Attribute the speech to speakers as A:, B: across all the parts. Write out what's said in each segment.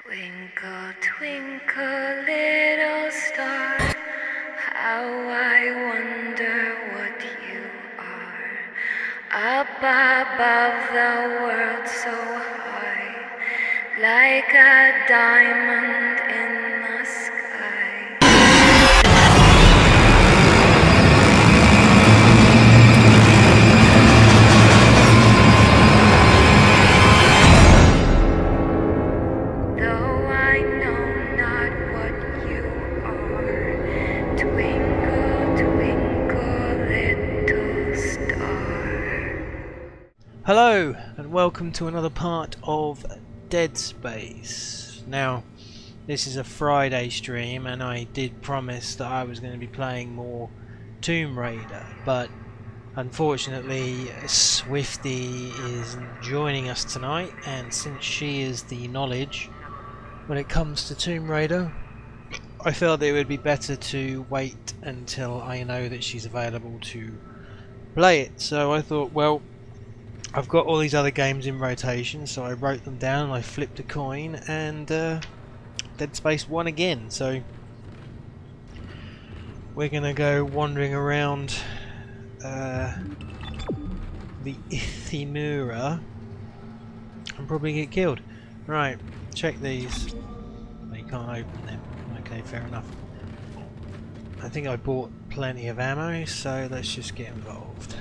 A: Twinkle, twinkle, little star, how I wonder what you are. Up above the world so high, like a diamond in the sky. Though I know not what you are, twinkle, twinkle, little star.
B: Hello and welcome to another part of Dead Space. Now, this is a Friday stream and I did promise that I was going to be playing more Tomb Raider, but unfortunately Swifty is joining us tonight, and since she is the knowledge when it comes to Tomb Raider, I felt it would be better to wait until I know that she's available to play it. So I thought, well, I've got all these other games in rotation, so I wrote them down, I flipped a coin, and Dead Space won again. So we're gonna go wandering around the Ithimura and probably get killed. Right, check these. Oh, you can't open them. Okay, fair enough. I think I bought plenty of ammo, so let's just get involved.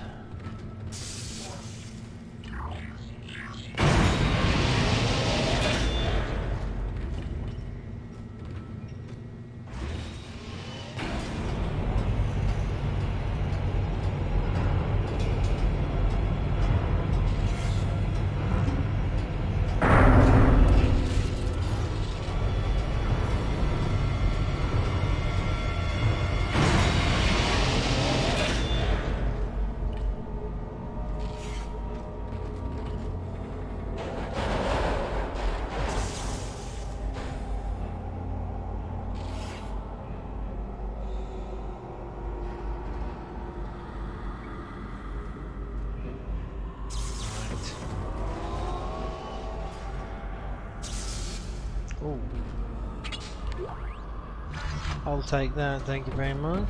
B: Oh, I'll take that, thank you very much.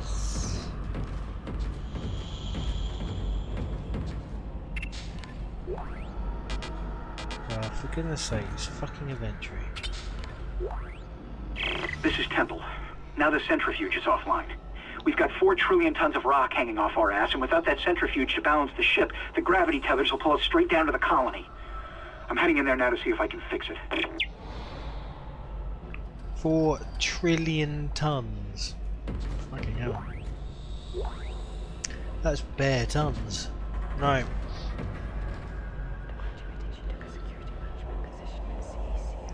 B: Oh, for goodness sake, it's fucking inventory.
C: This is Temple. Now the centrifuge is offline. We've got 4 trillion tons of rock hanging off our ass, and without that centrifuge to balance the ship, the gravity tethers will pull us straight down to the colony. I'm heading in there now to see if I can fix it.
B: 4 trillion tons. Fucking hell. That's bare tons. Right.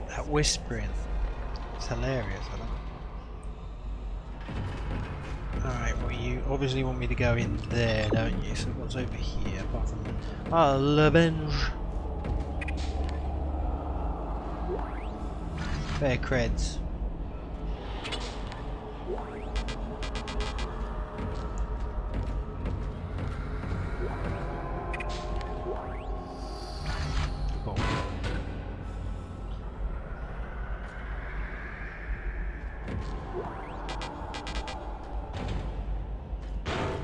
B: That whispering. It's hilarious, I don't. Alright, well, you obviously want me to go in there, don't you? So what's over here apart from Lavenge? Fair creds.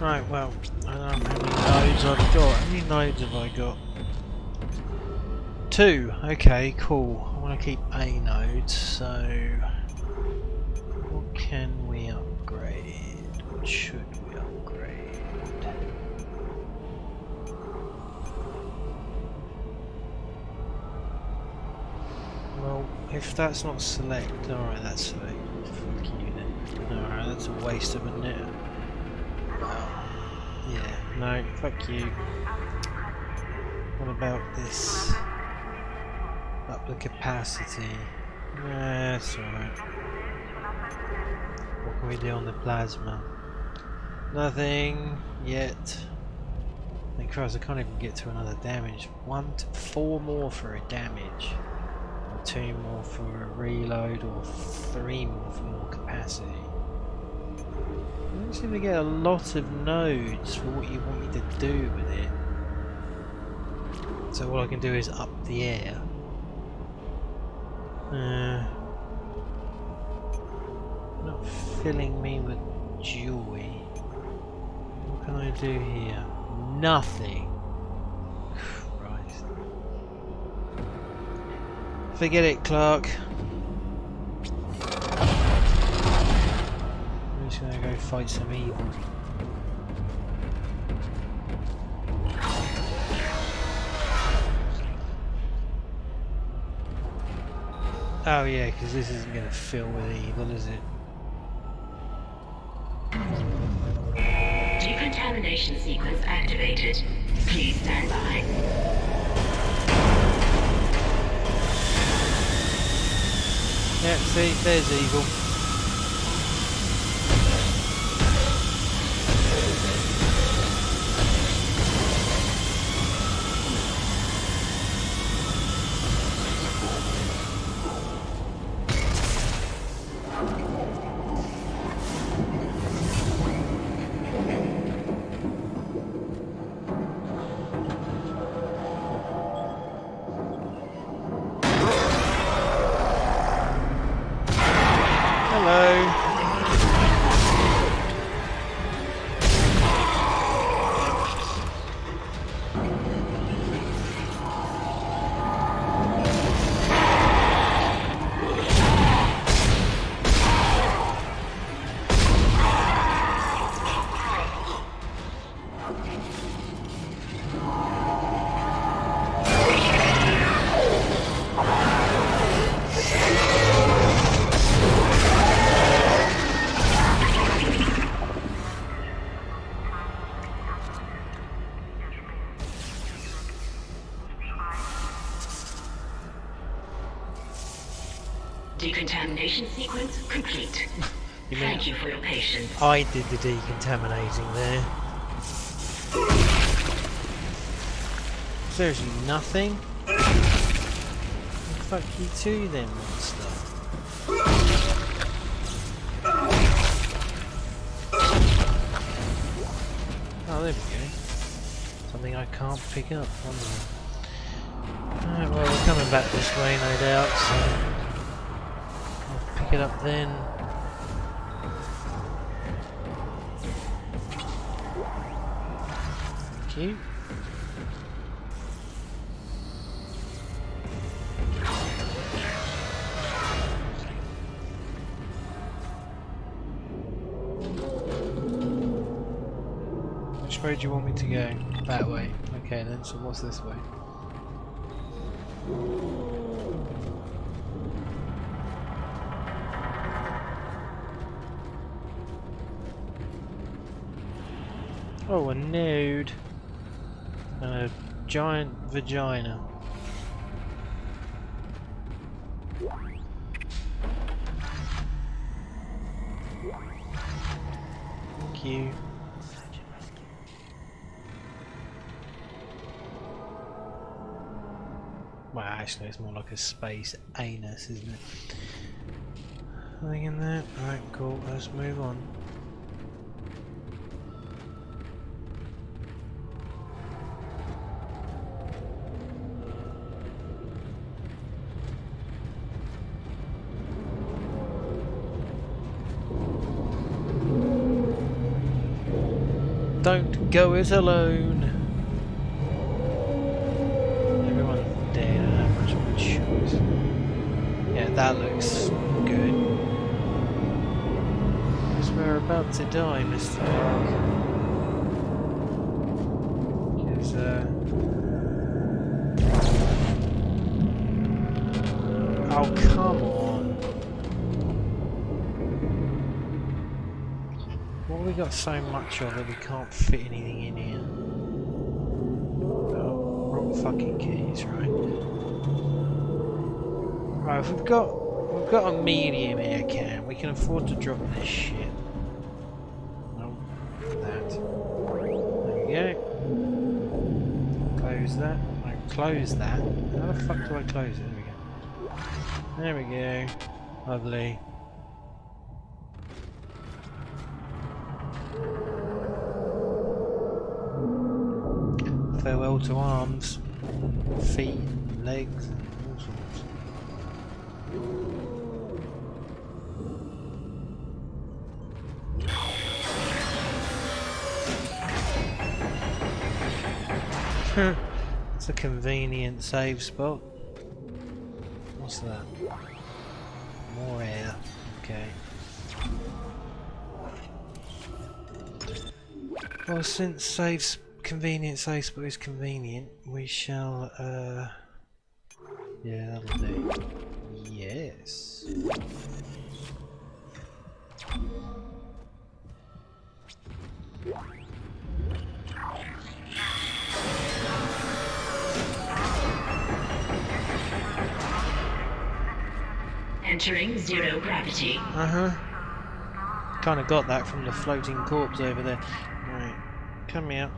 B: Right, well, I don't know how many nodes I've got. How many nodes have I got? 2. Okay, cool. I want to keep A nodes, so what can we upgrade? What should we upgrade? Well, if that's not select, alright, that's select. Fuck you then. Alright, that's a waste of a net. Yeah, no, fuck you. What about this? Up the capacity. Nah, that's alright. What can we do on the plasma? Nothing yet. Thank Christ, I can't even get to another damage. 4 more for a damage. Or 2 more for a reload, or 3 more for more capacity. I don't seem to get a lot of nodes for what you want me to do with it. So all I can do is up the air. filling me with joy. What can I do here? Nothing. Christ. Forget it, Clark. I'm just gonna go fight some evil. Oh yeah, because this isn't going to fill with evil, is it?
D: Decontamination sequence activated. Please stand by.
B: Yeah, see, there's evil.
D: Decontamination sequence complete. Thank you for your patience.
B: I did the decontaminating there. Seriously, nothing? Fuck you too then, monster. Oh, there we go. Something I can't pick up. Alright, well, we're coming back this way, no doubt, so I'll pick it up then. Thank you. Which way do you want me to go? That way. Okay then, so what's this way? Oh, a node. And a giant vagina. Thank you. Well, actually, it's more like a space anus, isn't it? Nothing in there? Alright, cool. Let's move on. Don't go it alone. Everyone's dead. I don't have much of a choice. Yeah, that looks good. Guess we're about to die, Mr. Dark. Because, oh, come on. What have we got so much of that we can't fit anything in here? Oh, wrong fucking keys, right? Right, if we've got a medium air can, we can afford to drop this shit. No, that. There we go. Close that. No, close that. How the fuck do I close it? There we go. There we go. Lovely. Farewell to arms, feet, legs, and all sorts. It's a convenient save spot. What's that? More air. Okay. Well, since convenient save spot is convenient, we shall yeah, that'll do. Yes.
D: Entering zero gravity.
B: Kind of got that from the floating corpse over there. Right, come here.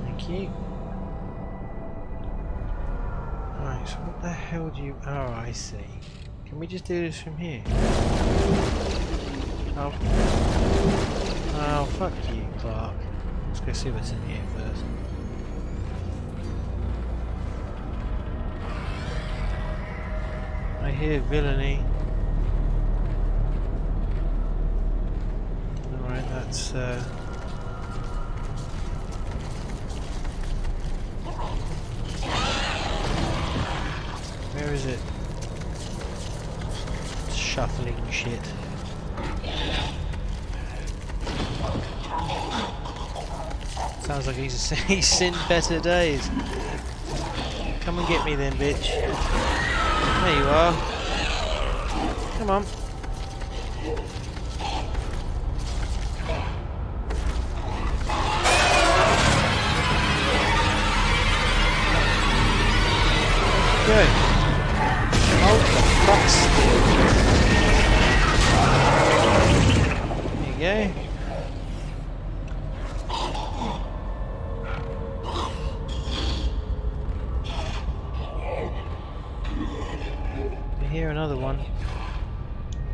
B: Thank you. Right, so what the hell do you... Oh, I see. Can we just do this from here? Oh. Oh, fuck you, Clark. Let's go see what's in here first. I hear villainy. Alright, that's where is it? Shuffling shit. Sounds like he's seen better days. Come and get me then, bitch. There you are. Come on. Good. Oh, fucks. There you go. Here, another one.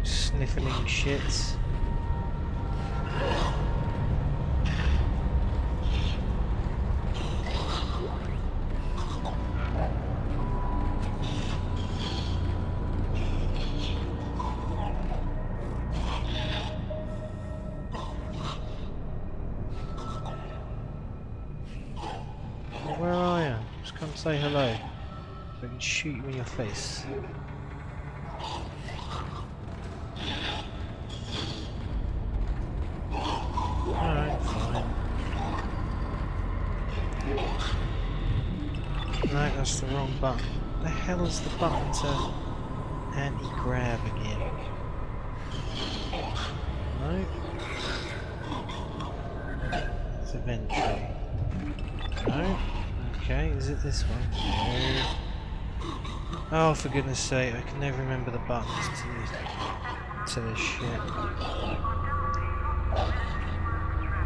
B: Sniffling shits. Where are you? Just come say hello. So I can shoot you in your face. Alright, fine. No, that's the wrong button. What the hell is the button to anti-grab again? No? It's a vent tray. No? Okay, is it this one? No. Oh, for goodness sake, I can never remember the buttons to this shit.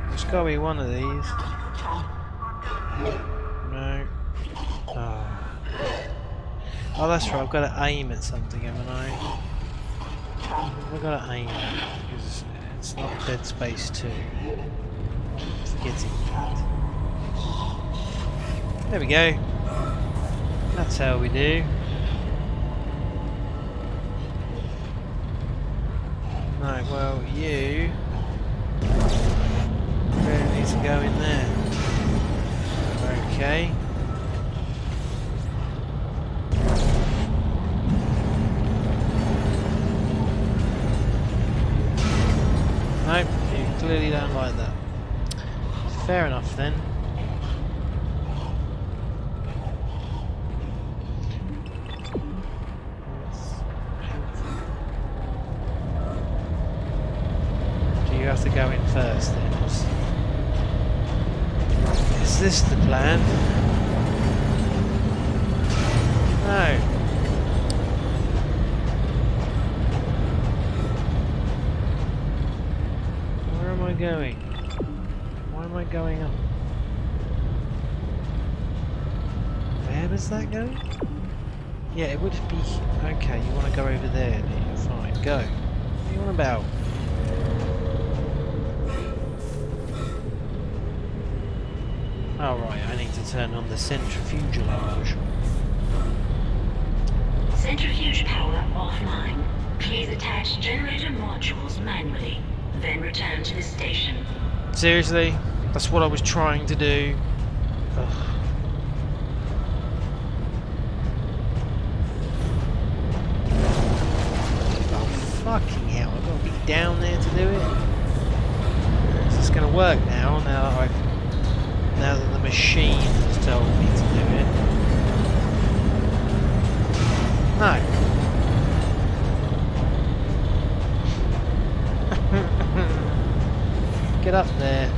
B: There's gotta be one of these. No. Oh. Oh, that's right, I've got to aim at something, haven't I? I've got to aim at it, because it's not Dead Space 2. I'm forgetting that. There we go. That's how we do. Right, well, you really need to go in there. Okay. Nope, you clearly don't like that. Fair enough then. You have to go in first then. Is this the plan? No. Where am I going? Why am I going up? Where was that going? Yeah, it would be... Okay, you want to go over there, do you? Fine, go. What are you on about? Oh right, I need to turn on the centrifugalage.
D: Centrifuge power offline. Please attach generator modules manually, then return to the station.
B: Seriously? That's what I was trying to do. Ugh. Oh, fucking hell. I've got to be down there to do it. Is this going to work now? Now that the machine has told me to do it. No. Get up there.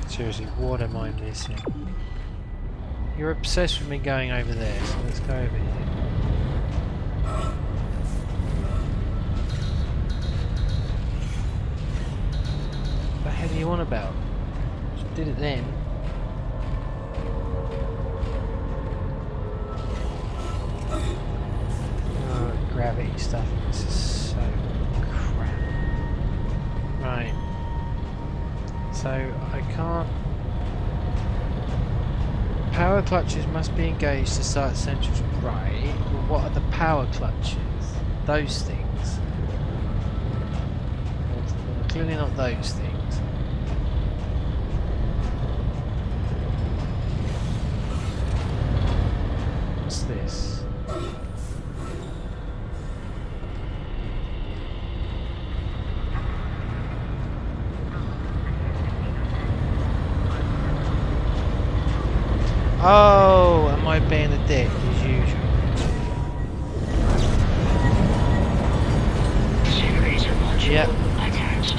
B: Seriously, what am I missing? You're obsessed with me going over there, so let's go over here. What the hell are you on about? Just did it then. Oh, gravity stuff. This is so crap. Right. So I can't. Power clutches must be engaged to start centrifuge. Right. Well, what are the power clutches? Those things. Well, clearly not those things. What's this? Oh, am I being a dick as usual?
D: Generator module
B: Yep.
D: attached.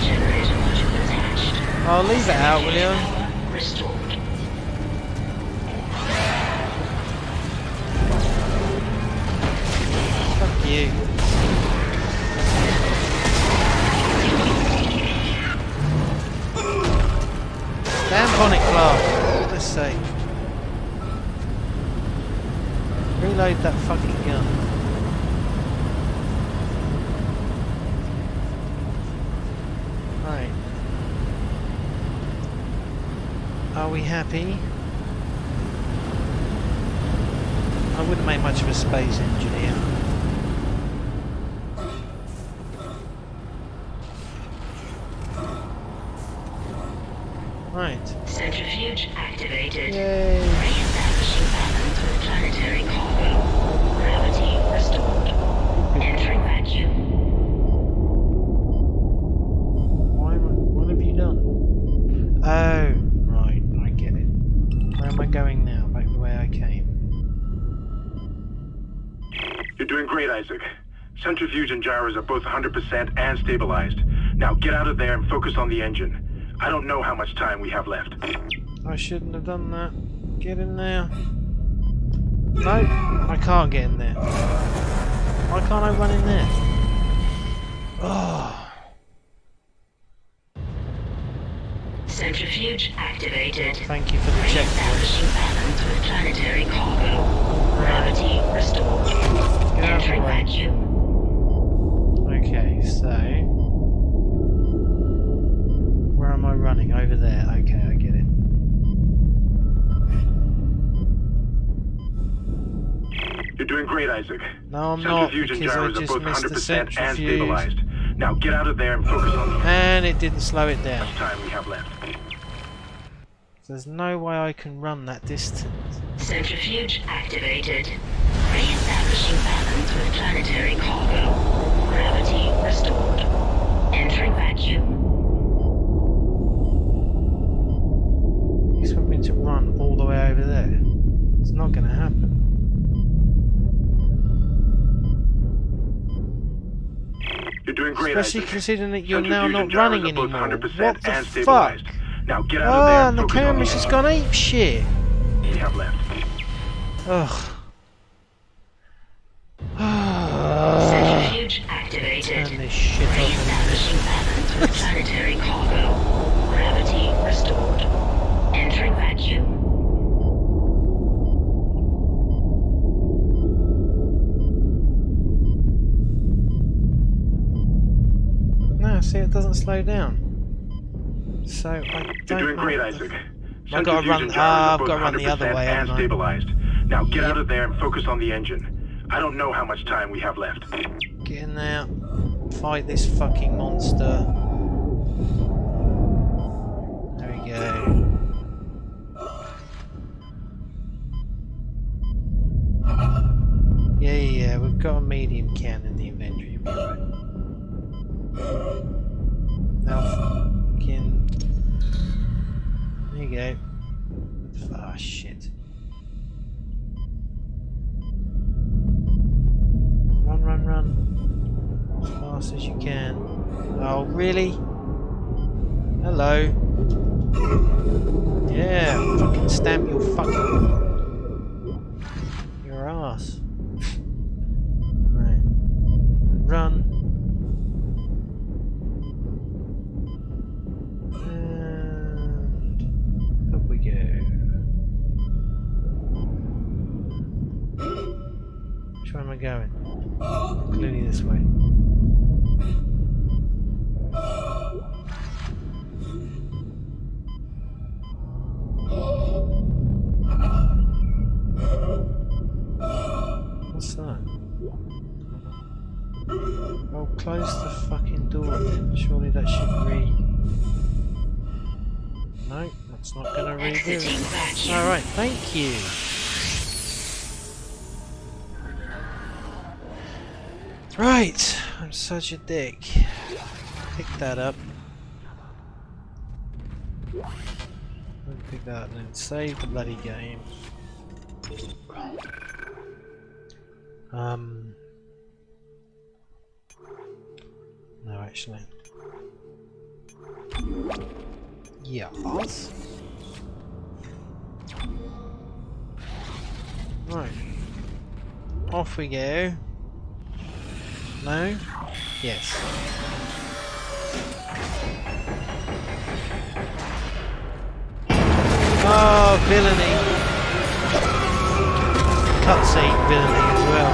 D: Generator module attached.
B: I'll leave it out, will you?
D: Power restored.
B: Fuck you. Damn bonnet class, for goodness sake. Reload that fucking gun. Right. Are we happy? I wouldn't make much of a space engineer. Right.
D: Centrifuge activated.
B: Yay.
D: Re-establishing balance with planetary cargo. Gravity restored. Entering vacuum.
B: What have you done? Oh, right, I get it. Where am I going now? Back the way I came.
E: You're doing great, Isaac. Centrifuge and gyros are both 100% and stabilized. Now get out of there and focus on the engine. I don't know how much time we have left.
B: I shouldn't have done that. Get in there. No, I can't get in there. Why can't I run in there? Oh.
D: Centrifuge activated.
B: Thank you for the checkpoint.
D: Re-establishing balance with planetary cargo. Gravity restored.
B: Get out of the
D: Entering
B: way.
D: vacuum.
B: Okay, so where am I running? Over there. Okay, I get it.
E: You're doing great, Isaac.
B: No, I'm not,
E: Centrifuge and
B: because I
E: gyros are
B: just
E: both
B: missed the
E: 100% and
B: centrifuge.
E: stabilized. Now get out of there and focus on the
B: And it didn't slow it down.
E: time we have left.
B: There's no way I can run that distance.
D: Centrifuge activated. Re-establishing balance with planetary cargo. Gravity restored. Entering vacuum.
B: You expect me to run all the way over there? It's not going to happen.
E: You're doing great,
B: Especially
E: Isaac.
B: considering that you're now
E: Centrifuge
B: not
E: and gyros
B: running
E: are both
B: anymore.
E: 100%
B: What the
E: and
B: fuck?
E: stabilized. Now get out of there
B: Oh,
E: and
B: and the
E: focus on
B: camera's
E: the
B: just gone ape shit.
E: we have left.
B: Ugh.
D: Centrifuge activated.
B: Turn this shit off in a minute.
D: Reestablishing balance with planetary cargo. Gravity restored. Entering vacuum.
B: No, see, it doesn't slow down. So I
E: You're
B: don't
E: doing
B: know.
E: great, Isaac.
B: I've got to run. I've got to run the other way,
E: and
B: haven't I?
E: stabilized. Now get
B: Yep.
E: out of there and focus on the engine. I don't know how much time we have left.
B: Get in there. Fight this fucking monster. There we go. Yeah, we've got a medium can in the inventory. You'll be right. Now, fucking. There you go. Ah, shit. Run. As fast as you can. Oh, really? Hello. Yeah, fucking stamp your your ass. Right. Run. And up we go. Which way am I going? Clearly this way. What's that? Oh, close the fucking door then. Surely that should read. No, that's not gonna read it.
D: Exiting vacuum.
B: Alright, thank you. Right, I'm such a dick. Pick that up. Pick that up and then save the bloody game. No, actually. Yes. Right. Off we go. No? Yes. Oh, villainy. Cutscene villainy as well.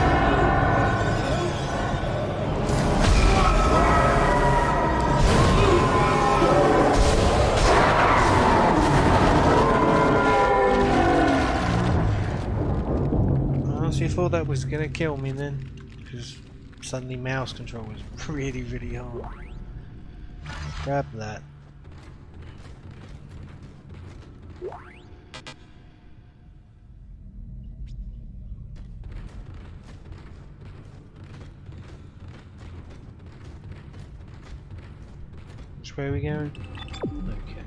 B: I thought that was gonna kill me then, because suddenly mouse control was really hard. Grab that. Which way are we going? Okay.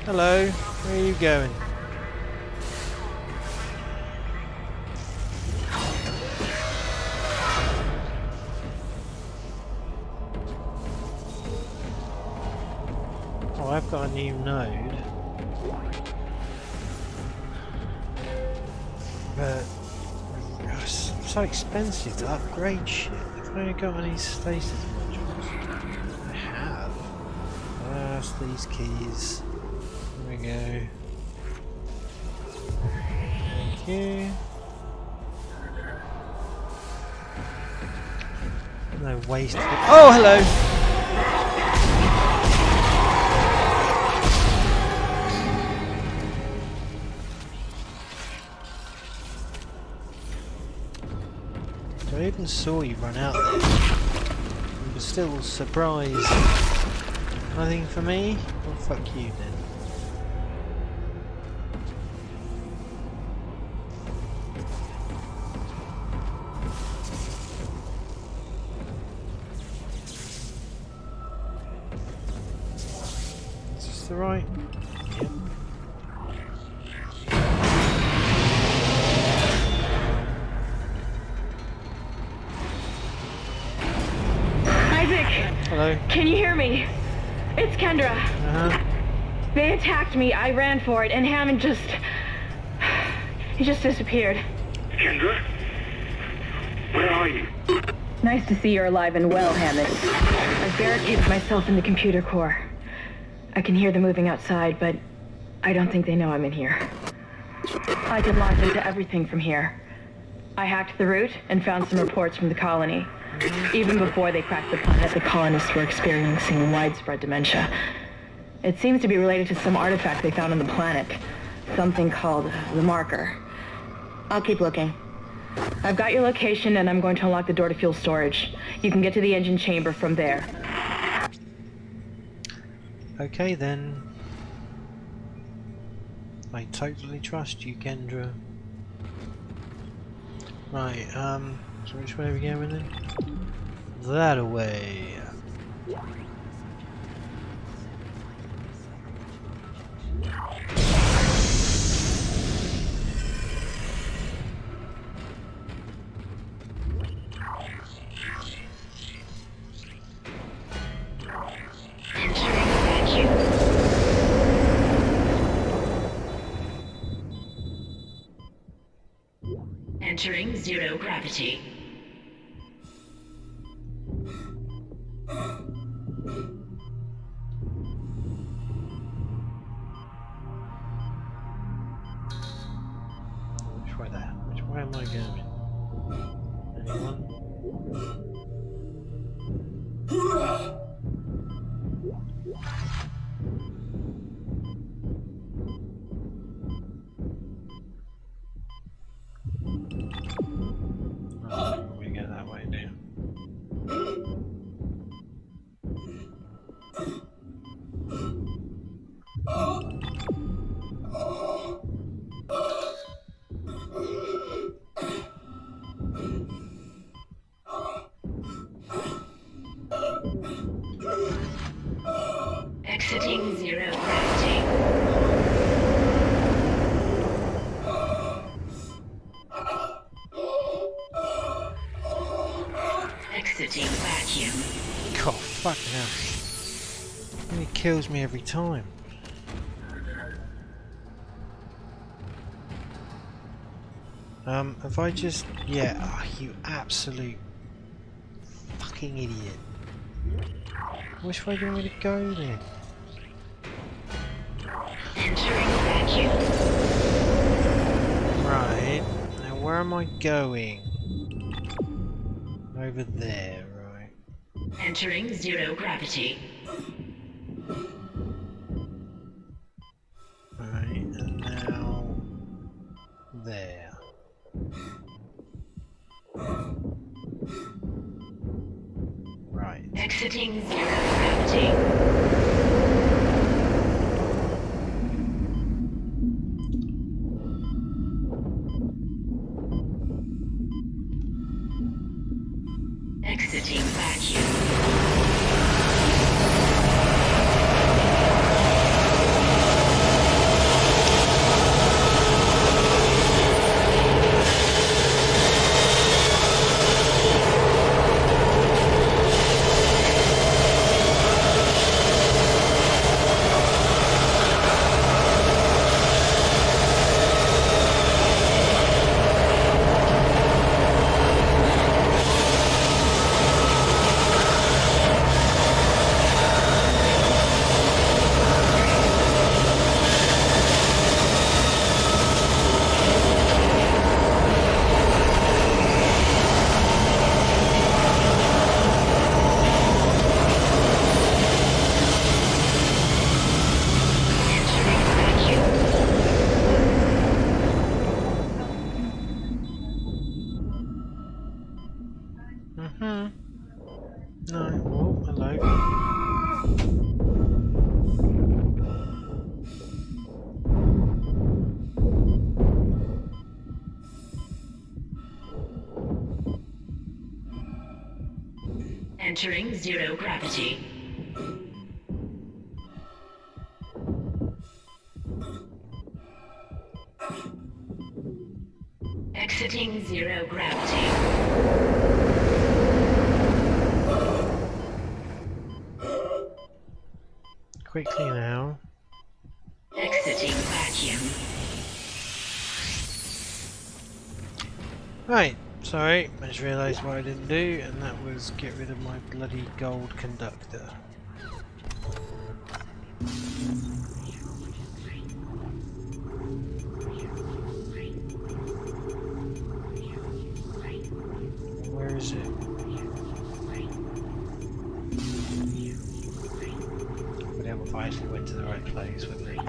B: Hello, where are you going? Oh, I've got a new node. But it's so expensive to upgrade shit. Have I got any stasis modules? I have. That's these keys. There we go. Thank you. No waste. Oh, hello! So I even saw you run out there. You were still surprised. Nothing for me? Well, fuck you then. this the right? Yep.
F: Isaac!
B: Hello.
F: Can you hear me? It's Kendra.
B: Uh-huh.
F: They attacked me, I ran for it, and Hammond just... he just disappeared.
E: Kendra? Where are you?
F: Nice to see you're alive and well, Hammond. I've barricaded myself in the computer core. I can hear them moving outside, but I don't think they know I'm in here. I can launch into everything from here. I hacked the route and found some reports from the colony. Even before they cracked the planet, the colonists were experiencing widespread dementia. It seems to be related to some artifact they found on the planet. Something called the Marker. I'll keep looking. I've got your location and I'm going to unlock the door to fuel storage. You can get to the engine chamber from there.
B: Okay then. I totally trust you, Kendra. Right, so which way are we going then? That away.
D: Entering vacuum. Entering zero gravity.
B: Which way there? Which way am I going? Anyone? Oh, we go that way, do you?
D: Exiting zero gravity. Exiting vacuum.
B: God, fuck now. It kills me every time. If I just... yeah, oh, you absolute fucking idiot. Which way do you want me to go then?
D: Entering vacuum.
B: Right, now where am I going? Over there, right.
D: Entering zero gravity.
B: Right, and now... there. Right.
D: Exiting zero gravity. Exiting vacuum.
B: No, oh, hello.
D: Entering zero gravity. Exiting zero gravity.
B: Quickly now.
D: Exiting vacuum.
B: Right, sorry, I just realised what I didn't do, and that was get rid of my bloody gold conductor. Where is it? Would help if I actually went to the right place, wouldn't it?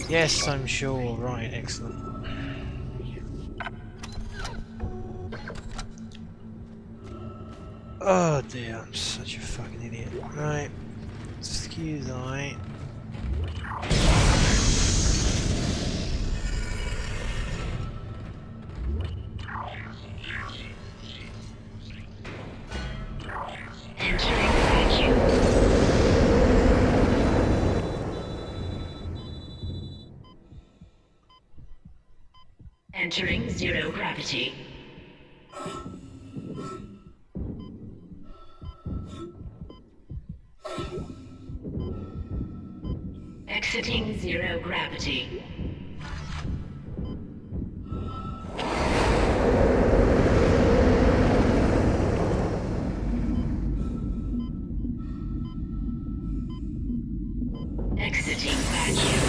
B: Yes, I'm sure. Right, excellent. Oh dear, I'm such a fucking idiot. Right, excuse I.
D: Entering vacuum. Entering zero gravity. Exiting zero gravity. Exiting vacuum.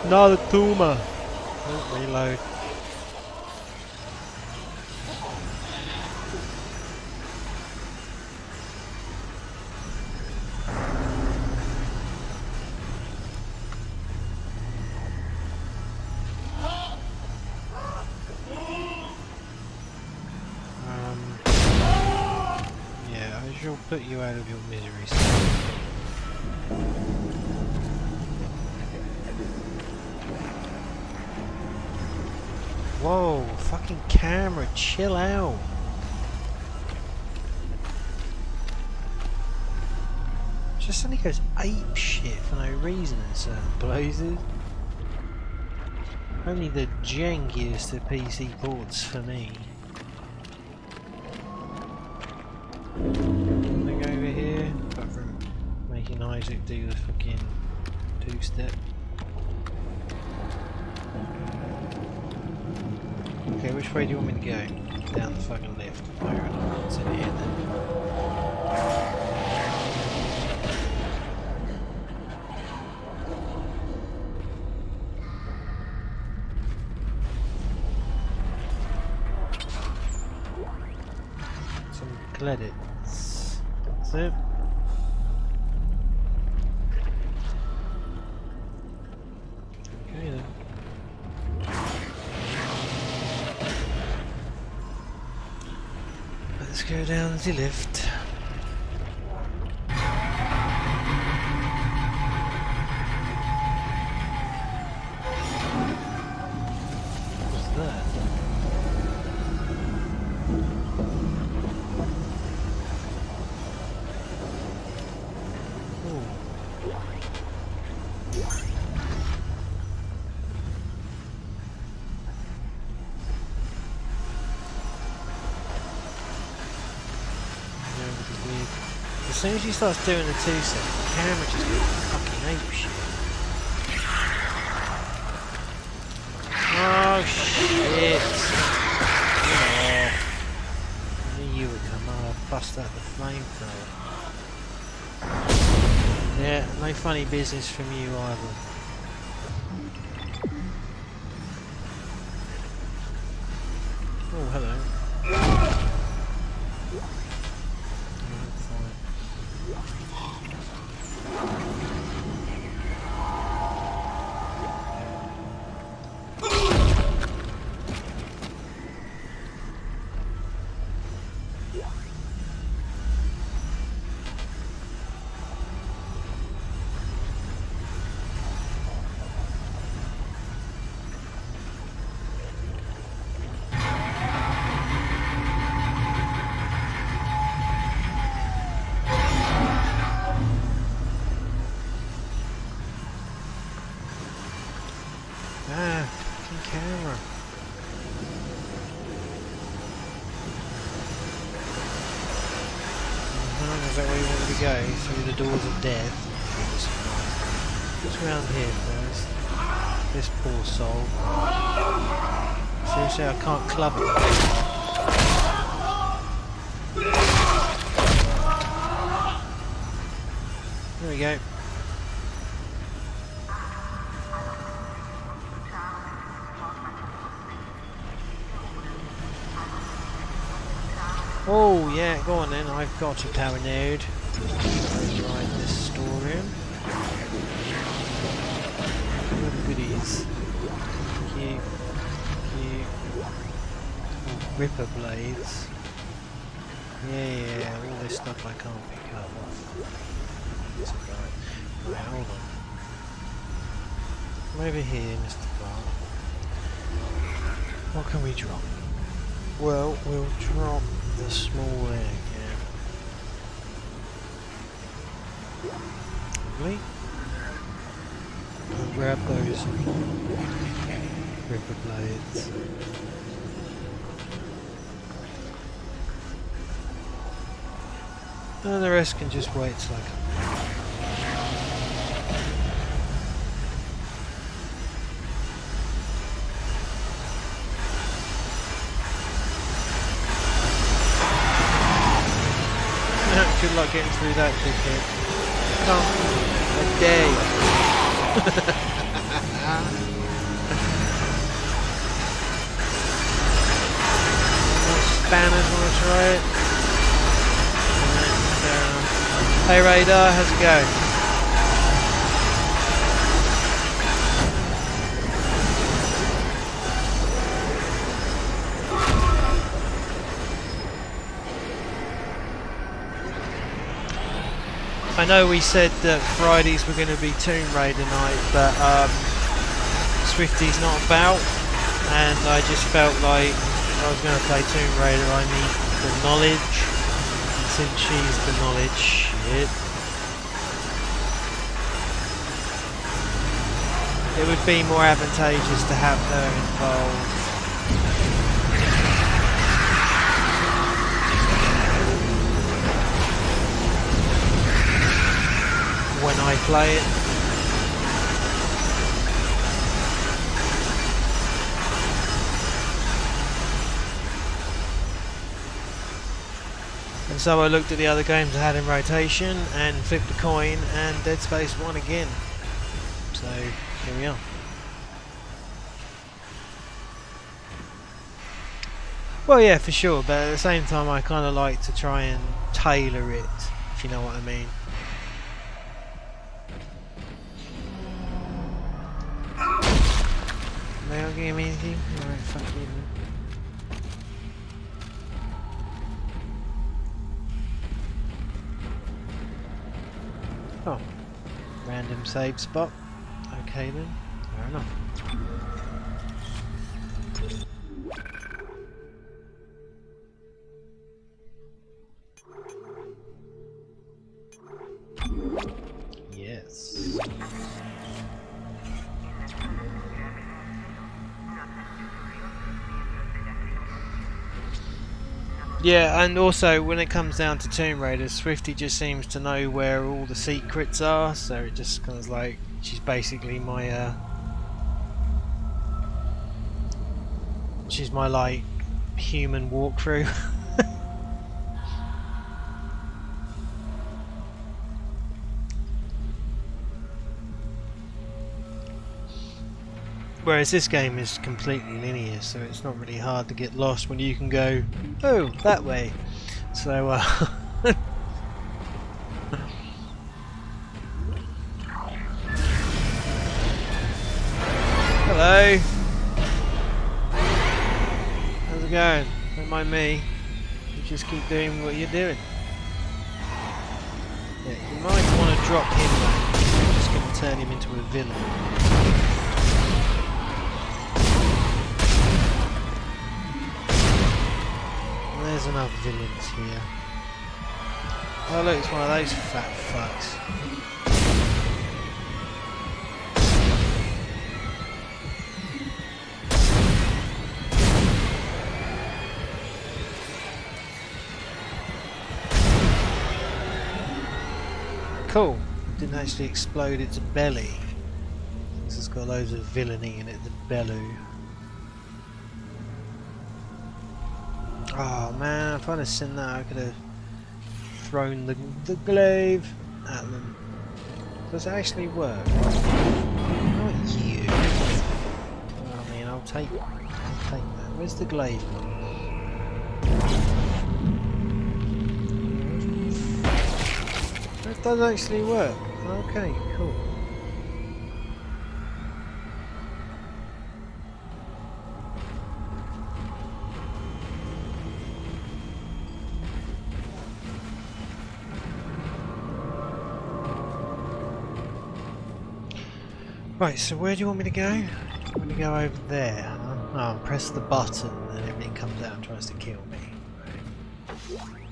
B: Another tumor. Oh, reload. Yeah, I shall put you out of your misery. Whoa, fucking camera, chill out. Just suddenly goes ape shit for no reason in certain places. Only the jankiest of PC ports for me. Nothing over here, apart from making Isaac do the fucking two-step. Okay, which way do you want me to go? Down the fucking lift. Fair enough. It's in here then. Some credits. That's it. Okay then. Let's go down the lift. What's that? Oh. As soon as she starts doing the two-step, the camera just goes fucking ape shit. Oh shit! Oh. I knew you would come on, I'll bust out the flamethrower. Yeah, no funny business from you either. Oh, hello. Fine. 'Cause as soon as she starts doing the two-step, the camera just goes fucking ape shit. Oh shit! Oh. I knew you would come on, I'll bust out the flamethrower. Yeah, no funny business from you either. Oh, hello. 'Cause as soon as she starts doing the two-step, the camera just goes fucking ape shit. fucking camera. Is that where you want to go? Through the doors of death? What's around here first? This poor soul. Seriously, I can't club it. There we go. Oh yeah, go on then, I've got you paranoid. Write this story in. What goodies. Cute. Cute. Oh, ripper blades. Yeah, all this stuff I can't pick up off. Right, hold on. Come over here, Mr. Clark. What can we drop? Well, we'll drop the small egg, yeah. Lovely. We'll grab those ripper blades. And the rest can just wait till I come back. Good luck getting through that, dickhead. Come, I dare you. More spanners, wanna try it? And, hey Radar, how's it going? I know we said that Fridays were going to be Tomb Raider night, but Swifty's not about, and I just felt like if I was going to play Tomb Raider, I need the knowledge, and since she's the knowledge, shit, it would be more advantageous to have her involved. When I play it. And so I looked at the other games I had in rotation and flipped a coin and Dead Space won again. So here we are. Well yeah, for sure, but at the same time I kind of like to try and tailor it, if you know what I mean. They don't give me anything? Alright, fuck you then. Oh. Random save spot. Okay then. Fair enough. Yes. Yeah, and also when it comes down to Tomb Raider, Swifty just seems to know where all the secrets are, so it just kind of like she's basically my she's my like human walkthrough. Whereas this game is completely linear, so it's not really hard to get lost when you can go, oh, that way. So, hello. How's it going? Don't mind me. You just keep doing what you're doing. Yeah, you might want to drop him back. I'm just going to turn him into a villain. There's enough villains here. Oh look, it's one of those fat fucks. Cool. Didn't actually explode its belly. This has got loads of villainy in it, the belly. Oh man, if I'd have seen that I could have thrown the glaive at them. Does it actually work? Not you. I mean, I'll take that. Where's the glaive? It does actually work. Okay, cool. Right, so where do you want me to go? I'm going to go over there. Oh, press the button and everything comes out and tries to kill me. Right.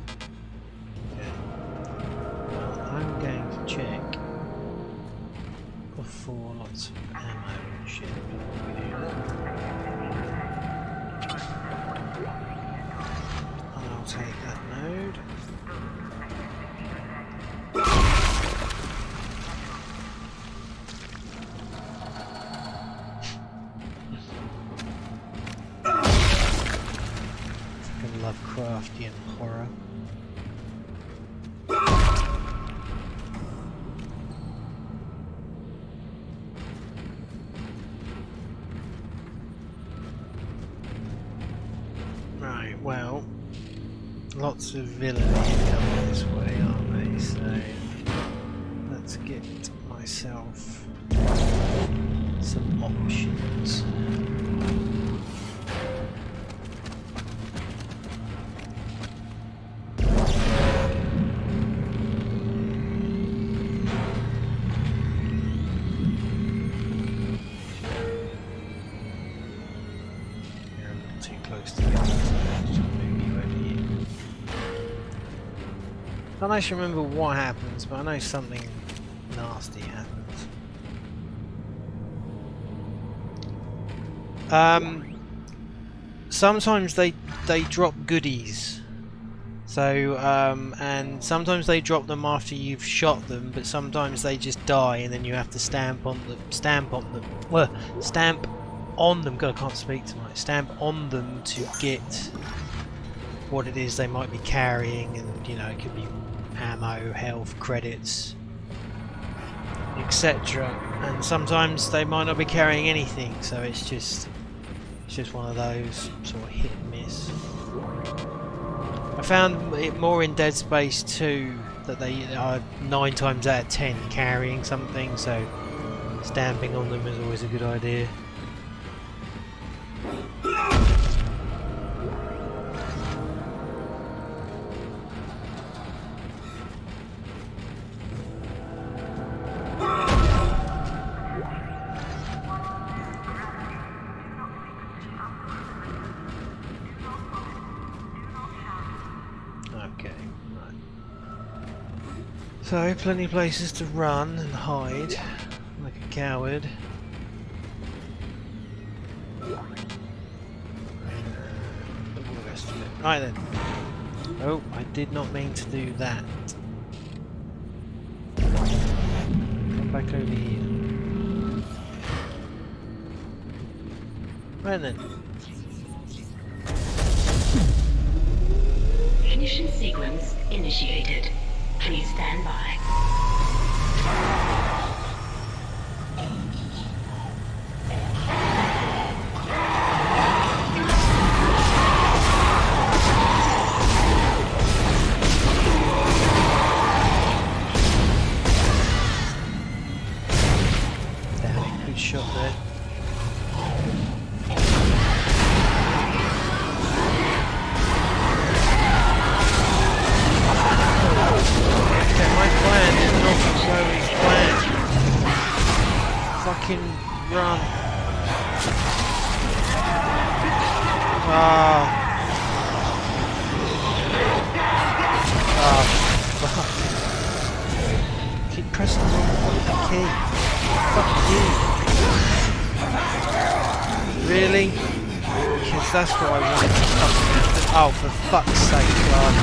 B: Okay. Well, I'm going to check for lots of ammo and shit before we do that. And I'll take that node. Lovecraftian horror. Right, well, lots of villainy coming this way, aren't they? So let's get myself some options. I don't actually remember what happens, but I know something nasty happens. Sometimes they drop goodies. So and sometimes they drop them after you've shot them, but sometimes they just die and then you have to stamp on them. God, I can't speak tonight. Stamp on them to get what it is they might be carrying, and you know, it could be ammo, health, credits, etc. And sometimes they might not be carrying anything, so it's just one of those sort of hit and miss. I found it more in Dead Space 2 that they are 9 times out of 10 carrying something, so stamping on them is always a good idea. So, plenty of places to run and hide, like a coward. Right then. Oh, I did not mean to do that. Come back over here. Right then.
D: Ignition sequence initiated. Please stand by.
B: Damn it, good shot there. Fucking run. Oh, fuck. Keep pressing the wrong fucking key. Fuck you. Really? Because that's what I wanted to fucking happen. Oh, for fuck's sake, God.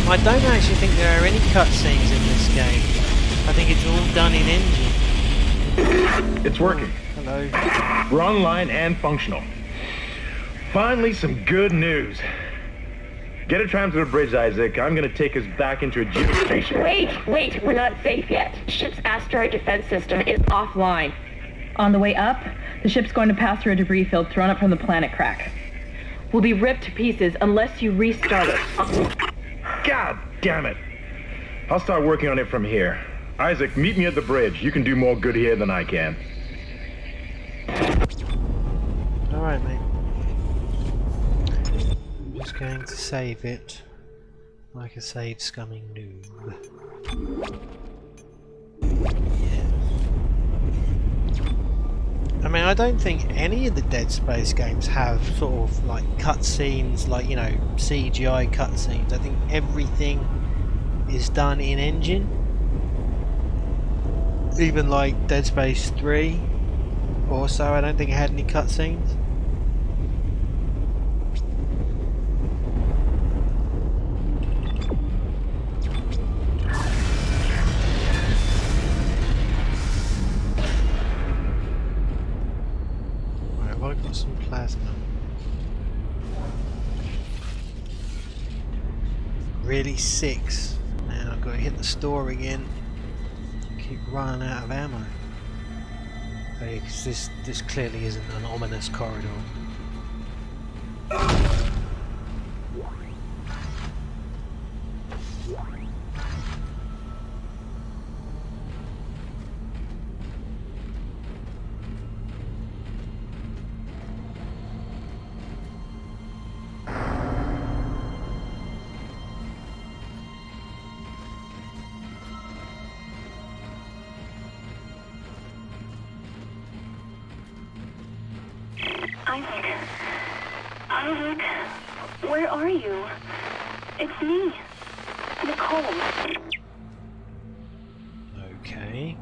B: I don't actually think there are any cutscenes in this game. I think it's all done in engine.
E: It's working.
B: Hello.
E: We're online and functional. Finally, some good news. Get a tram to the bridge, Isaac. I'm gonna take us back into a geostation.
F: Wait, we're not safe yet. Ship's asteroid defense system is offline. On the way up, the ship's going to pass through a debris field thrown up from the planet crack. We'll be ripped to pieces unless you restart it.
E: God damn it. I'll start working on it from here. Isaac, meet me at the bridge. You can do more good here than I can.
B: Alright, mate. I'm just going to save it like a save-scumming noob. Yeah. I mean, I don't think any of the Dead Space games have sort of like cutscenes, like, you know, CGI cutscenes. I think everything is done in engine. Even like Dead Space 3 or so, I don't think it had any cutscenes. I've got some plasma. Really 6. Now I've got to hit the store again. Keep running out of ammo. Because this clearly isn't an ominous corridor.
G: Isaac, where are you? It's me, Nicole.
B: Okay.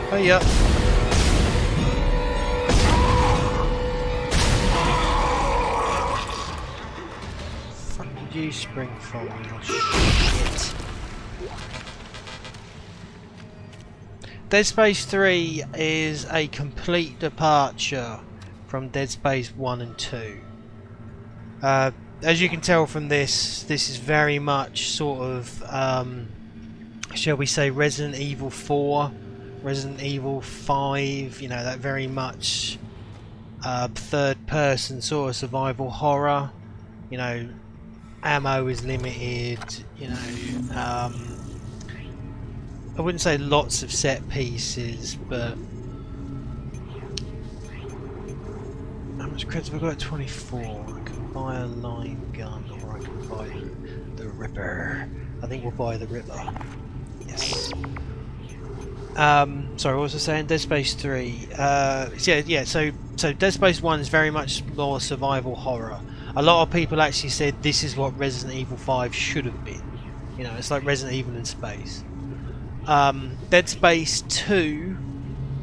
B: Oh yeah. Fuck did you spring from? Shit. Dead Space 3 is a complete departure from Dead Space 1 and 2. As you can tell from this is very much sort of, shall we say, Resident Evil 4. Resident Evil 5, you know, that very much third person sort of survival horror. You know, ammo is limited, you know, I wouldn't say lots of set pieces, but how much credits have I got? 24. I can buy a line gun or I can buy the Ripper. I think we'll buy the Ripper. Yes. Sorry, what was I saying? Dead Space 3. So Dead Space 1 is very much more survival horror. A lot of people actually said this is what Resident Evil 5 should have been. You know, it's like Resident Evil in space. Dead Space 2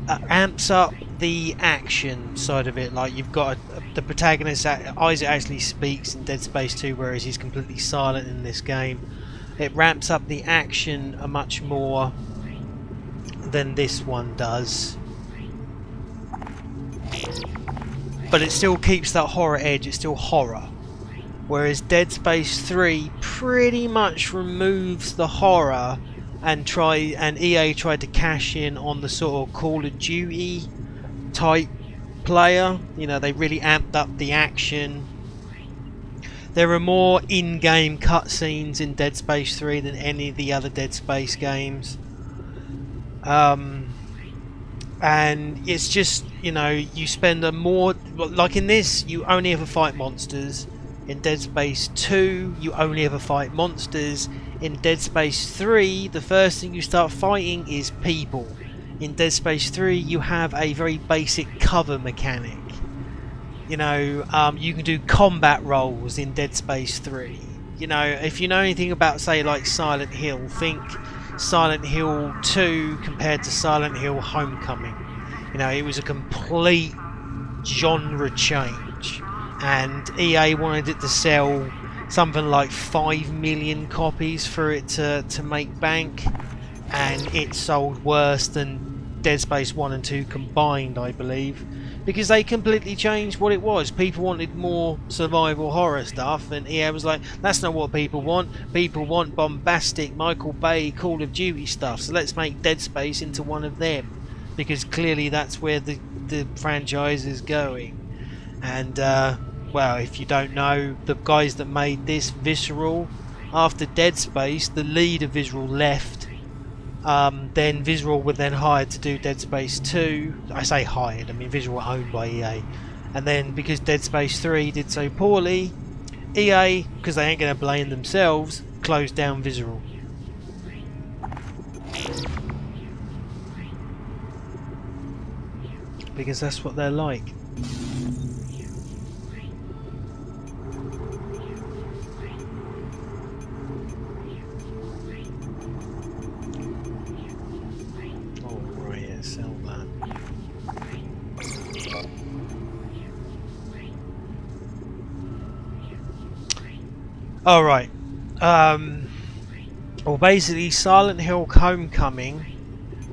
B: amps up the action side of it. Like, you've got the protagonist, Isaac actually speaks in Dead Space 2, whereas he's completely silent in this game. It ramps up the action a much more than this one does, but it still keeps that horror edge. It's still horror, whereas Dead Space 3 pretty much removes the horror and EA tried to cash in on the sort of Call of Duty type player. You know, they really amped up the action. There are more in-game cutscenes in Dead Space 3 than any of the other Dead Space games. And it's just, you know, you spend a more, like in this you only ever fight monsters. In Dead Space 2 you only ever fight monsters. In Dead Space 3 the first thing you start fighting is people in Dead Space 3 you have a very basic cover mechanic. You know, you can do combat roles in Dead Space 3. You know, if you know anything about, say, like Silent Hill, think Silent Hill 2 compared to Silent Hill Homecoming. You know, it was a complete genre change, and EA wanted it to sell something like 5 million copies for it to make bank, and it sold worse than Dead Space 1 and 2 combined, I believe, because they completely changed what it was. People wanted more survival horror stuff, and EA was like, that's not what people want. People want bombastic Michael Bay Call of Duty stuff, so let's make Dead Space into one of them, because clearly that's where the franchise is going. And well, if you don't know, the guys that made this, Visceral, after Dead Space, the lead of Visceral left. Then Visceral were then hired to do Dead Space 2. I say hired, I mean Visceral were owned by EA. And then because Dead Space 3 did so poorly, EA, because they ain't going to blame themselves, closed down Visceral. Because that's what they're like. Sell that. All right. Well, basically, Silent Hill Homecoming,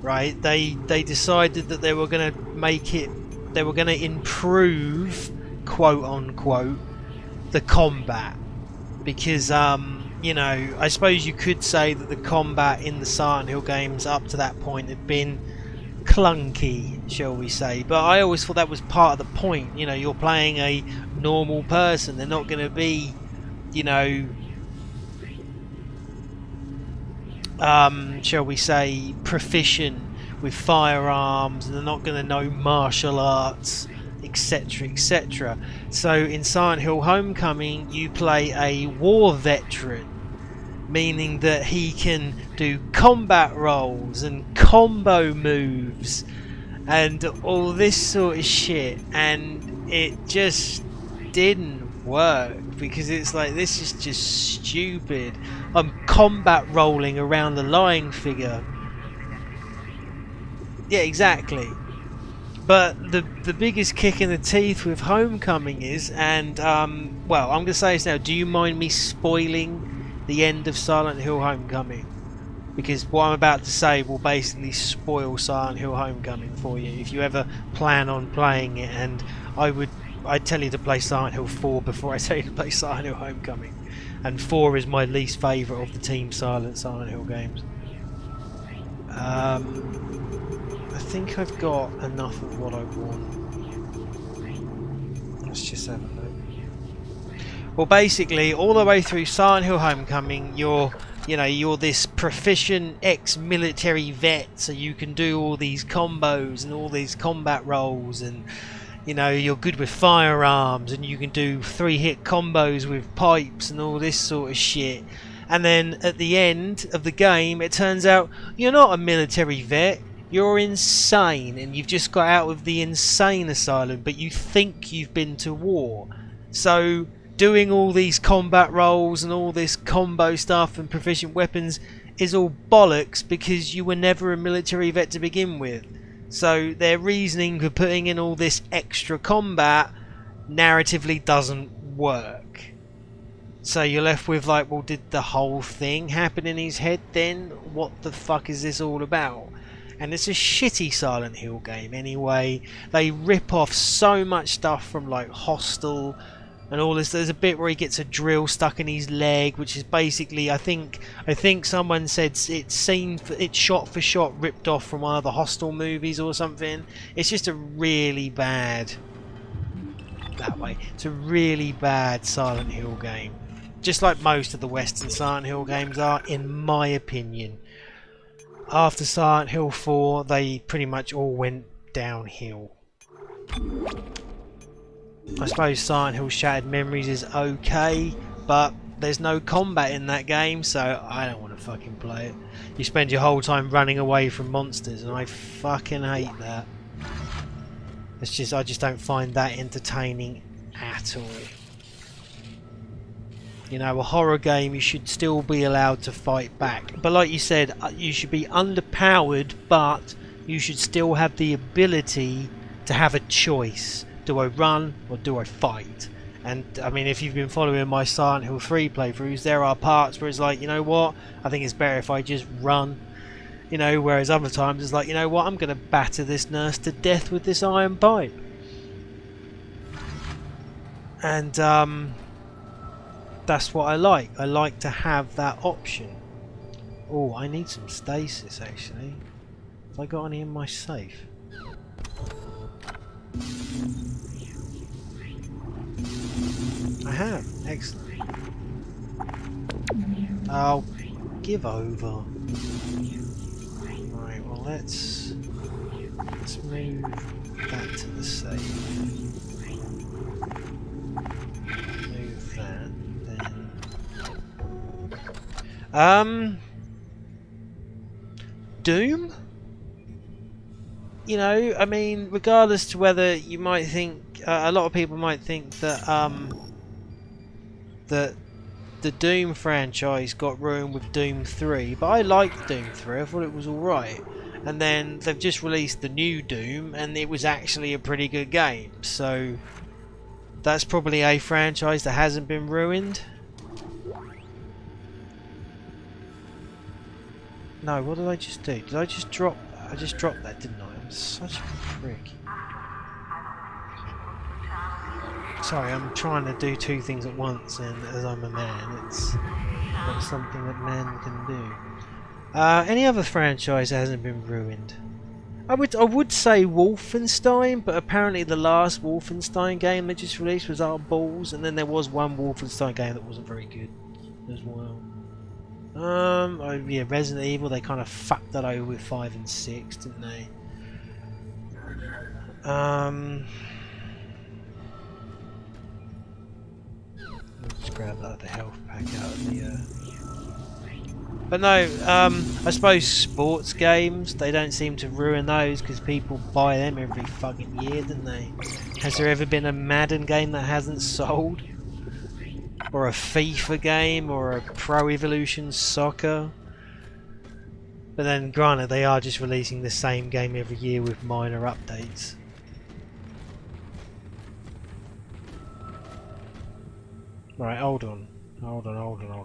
B: right? They decided that they were going to make it. They were going to improve, quote unquote, the combat, because you know, I suppose you could say that the combat in the Silent Hill games up to that point had been clunky, shall we say, but I always thought that was part of the point. You know, you're playing a normal person, they're not going to be, you know, shall we say, proficient with firearms, and they're not going to know martial arts, etc, etc. So in Silent Hill Homecoming you play a war veteran, meaning that he can do combat roles and combo moves and all this sort of shit, and it just didn't work, because it's like, this is just stupid. I'm combat rolling around the lying figure. Yeah, exactly. But the biggest kick in the teeth with Homecoming is, and well, I'm going to say this now, do you mind me spoiling the end of Silent Hill Homecoming? Because what I'm about to say will basically spoil Silent Hill Homecoming for you if you ever plan on playing it, and I'd tell you to play Silent Hill 4 before I tell you to play Silent Hill Homecoming. And 4 is my least favourite of the Team Silent Hill games. I think I've got enough of what I want. Let's just have a look. Well, basically, all the way through Silent Hill Homecoming, you're this proficient ex-military vet, so you can do all these combos and all these combat roles, and you know, you're good with firearms, and you can do 3-hit combos with pipes and all this sort of shit. And then at the end of the game, it turns out you're not a military vet. You're insane, and you've just got out of the insane asylum, but you think you've been to war. So doing all these combat roles and all this combo stuff and proficient weapons is all bollocks, because you were never a military vet to begin with. So their reasoning for putting in all this extra combat narratively doesn't work. So you're left with like, well, did the whole thing happen in his head then? What the fuck is this all about? And it's a shitty Silent Hill game anyway. They rip off so much stuff from like Hostel and all this. There's a bit where he gets a drill stuck in his leg, which is basically, I think someone said it's shot for shot ripped off from one of the Hostel movies or something. It's just a really bad, it's a really bad Silent Hill game, just like most of the Western Silent Hill games are, in my opinion. After Silent Hill 4, they pretty much all went downhill. I suppose Silent Hill Shattered Memories is okay, but there's no combat in that game, so I don't want to fucking play it. You spend your whole time running away from monsters, and I fucking hate that. It's just, I just don't find that entertaining at all. You know, a horror game, you should still be allowed to fight back. But like you said, you should be underpowered, but you should still have the ability to have a choice. Do I run or do I fight? And I mean, if you've been following my Silent Hill 3 playthroughs, there are parts where it's like, you know what, I think it's better if I just run. You know, whereas other times it's like, you know what, I'm going to batter this nurse to death with this iron pipe. And that's what I like. I like to have that option. Oh, I need some stasis actually. Have I got any in my safe? I have. Excellent. I'll give over. Right, well let's move that to the safe. Move that, then Doom? You know, I mean, regardless to whether you might think, a lot of people might think that that the Doom franchise got ruined with Doom 3, but I liked Doom 3, I thought it was alright. And then they've just released the new Doom, and it was actually a pretty good game, so that's probably a franchise that hasn't been ruined. No, what did I just do? Did I just drop that? I just dropped that, didn't I? I'm such a prick. Sorry, I'm trying to do two things at once, and as I'm a man, it's not something that men can do. Any other franchise that hasn't been ruined? I would say Wolfenstein, but apparently the last Wolfenstein game they just released was our balls, and then there was one Wolfenstein game that wasn't very good as well. Oh yeah, Resident Evil, they kind of fucked that over with 5 and 6, didn't they? Just grab that, the health pack out of the But no, I suppose sports games, they don't seem to ruin those because people buy them every fucking year, don't they? Has there ever been a Madden game that hasn't sold? Or a FIFA game, or a Pro Evolution Soccer? But then granted, they are just releasing the same game every year with minor updates. Right, hold on. How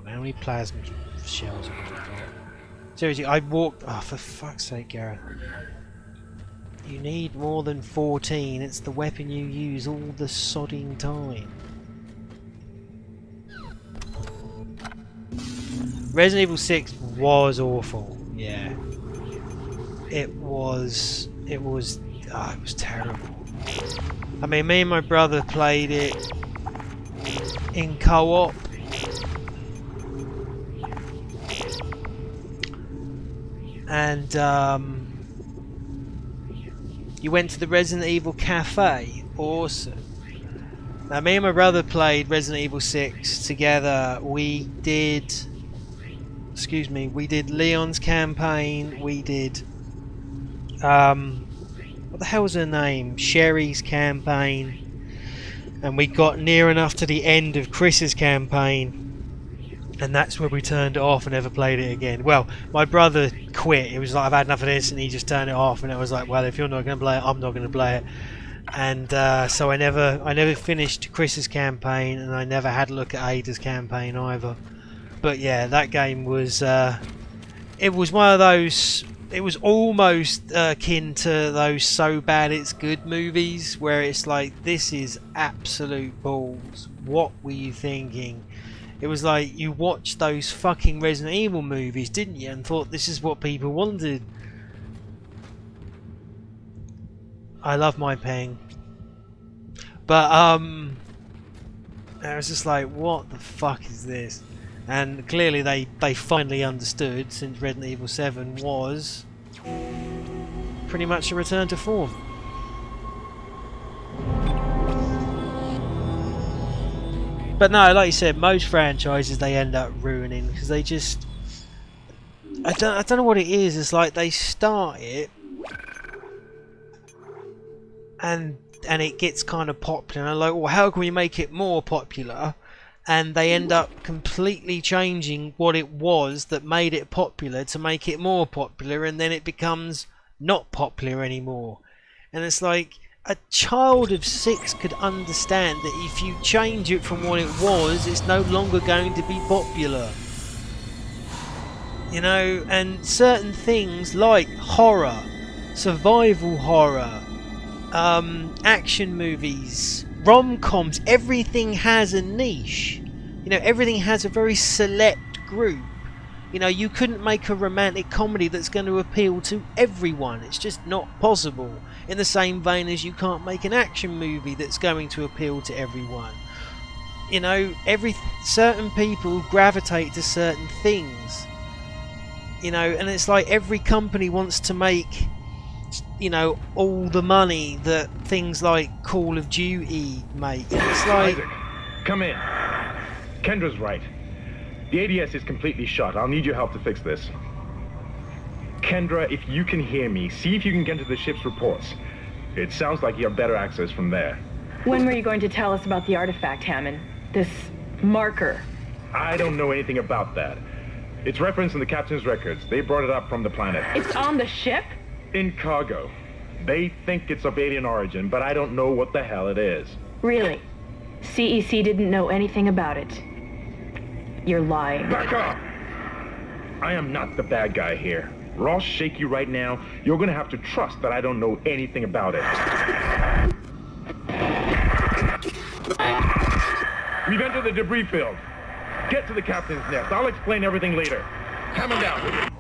B: many plasma shells have I got? Seriously, I walked... Oh, for fuck's sake, Gareth. You need more than 14. It's the weapon you use all the sodding time. Resident Evil 6 was awful. Yeah. It was terrible. I mean, me and my brother played it in co-op. And you went to the Resident Evil Cafe. Awesome. Now me and my brother played Resident Evil 6 together. We did Leon's campaign, we did what the hell was her name? Sherry's campaign. And we got near enough to the end of Chris's campaign, and that's where we turned it off and never played it again. Well, my brother quit. He was like, I've had enough of this, and he just turned it off, and it was like, well, if you're not going to play it, I'm not going to play it. And so I never finished Chris's campaign, and I never had a look at Ada's campaign either. But yeah, that game was it was one of those, it was almost akin to those So Bad It's Good movies, where it's like, this is absolute balls. What were you thinking? It was like you watched those fucking Resident Evil movies, didn't you, and thought this is what people wanted. I love my Peng. But I was just like, what the fuck is this? And clearly they finally understood, since Resident Evil 7 was pretty much a return to form. But no, like you said, most franchises they end up ruining because they just... I don't know what it is. It's like they start it and it gets kind of popular. And like, well, how can we make it more popular? And they end up completely changing what it was that made it popular to make it more popular, and then it becomes not popular anymore. And it's like, a child of 6 could understand that if you change it from what it was, it's no longer going to be popular. You know, and certain things like horror, survival horror, action movies, rom-coms, everything has a niche. You know, everything has a very select group. You know, you couldn't make a romantic comedy that's going to appeal to everyone. It's just not possible. In the same vein as you can't make an action movie that's going to appeal to everyone. You know, certain people gravitate to certain things. You know, and it's like every company wants to make, you know, all the money that things like Call of Duty make. And it's like...
E: Isaac, come in. Kendra's right. The ADS is completely shut. I'll need your help to fix this. Kendra, if you can hear me, see if you can get to the ship's reports. It sounds like you have better access from there.
F: When were you going to tell us about the artifact, Hammond? This marker?
E: I don't know anything about that. It's referenced in the captain's records. They brought it up from the planet.
F: It's on the ship?
E: In cargo. They think it's of alien origin, but I don't know what the hell it is.
F: Really? CEC didn't know anything about it. You're lying.
E: Back up! I am not the bad guy here. Ross shake you right now. You're gonna have to trust that I don't know anything about it. We've entered the debris field. Get to the captain's nest. I'll explain everything later. Hammond out.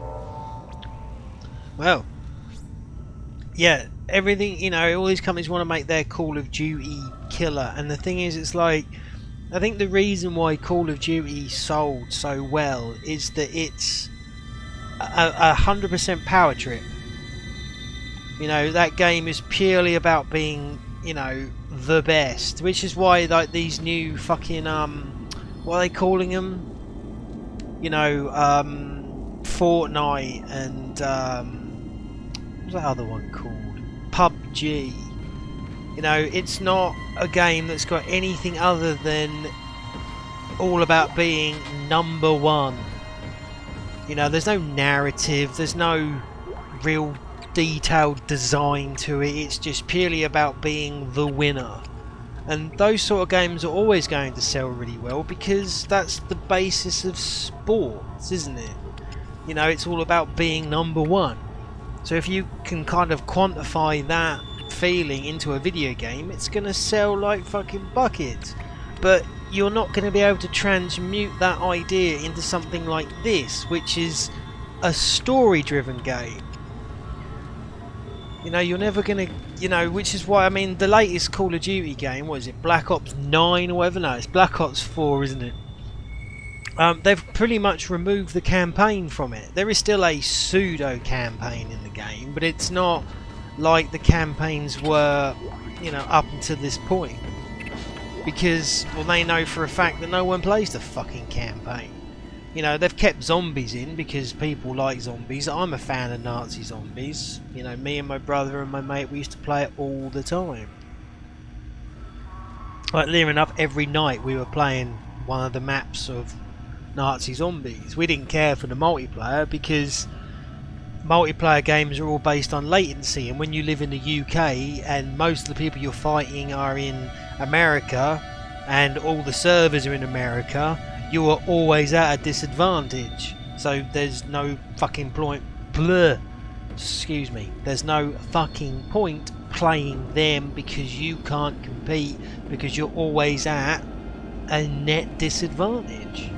B: Well, yeah, everything, you know, all these companies want to make their Call of Duty killer, and the thing is, it's like, I think the reason why Call of Duty sold so well is that it's a 100% power trip. You know, that game is purely about being, you know, the best, which is why like these new fucking what are they calling them? You know, Fortnite and what's that other one called? PUBG. You know, it's not a game that's got anything other than all about being number one. You know, there's no narrative, there's no real detailed design to it, it's just purely about being the winner. And those sort of games are always going to sell really well because that's the basis of sports, isn't it? You know, it's all about being number one. So if you can kind of quantify that feeling into a video game, it's going to sell like fucking buckets. But you're not going to be able to transmute that idea into something like this, which is a story driven game. You know, you're never going to, you know, which is why, I mean, the latest Call of Duty game, what is it, Black Ops 9 or whatever? No, it's Black Ops 4, isn't it? They've pretty much removed the campaign from it. There is still a pseudo campaign in the game, but it's not like the campaigns were, you know, up until this point. Because, well, they know for a fact that no one plays the fucking campaign. You know, they've kept zombies in because people like zombies. I'm a fan of Nazi zombies. You know, me and my brother and my mate, we used to play it all the time. Like, near enough, every night we were playing one of the maps of Nazi zombies. We didn't care for the multiplayer because multiplayer games are all based on latency, and when you live in the UK and most of the people you're fighting are in America and all the servers are in America, you are always at a disadvantage. So there's no fucking point, there's no fucking point playing them because you can't compete, because you're always at a net disadvantage.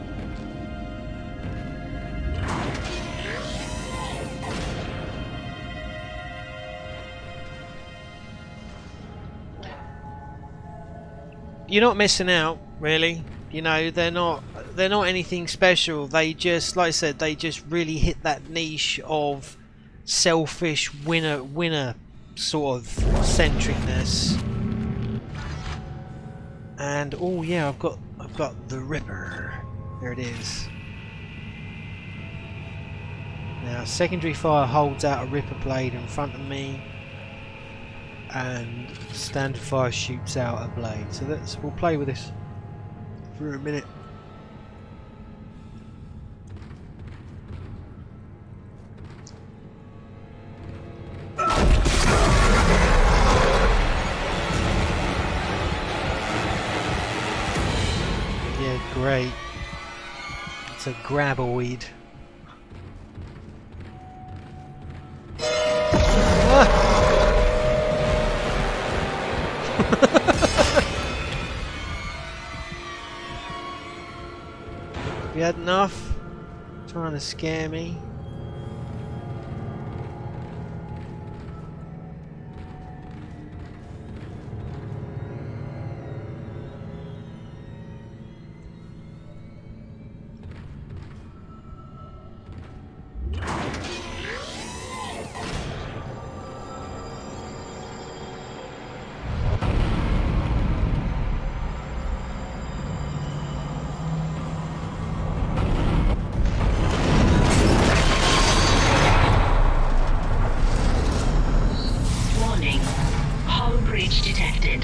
B: You're not missing out, really. You know, they're not anything special. They just, like I said, they just really hit that niche of selfish winner, sort of centricness. And oh yeah, I've got the Ripper. There it is. Now secondary fire holds out a Ripper blade in front of me, and standard fire shoots out a blade. So we'll play with this for a minute. Yeah, great. It's a graboid. You had enough? Trying to scare me.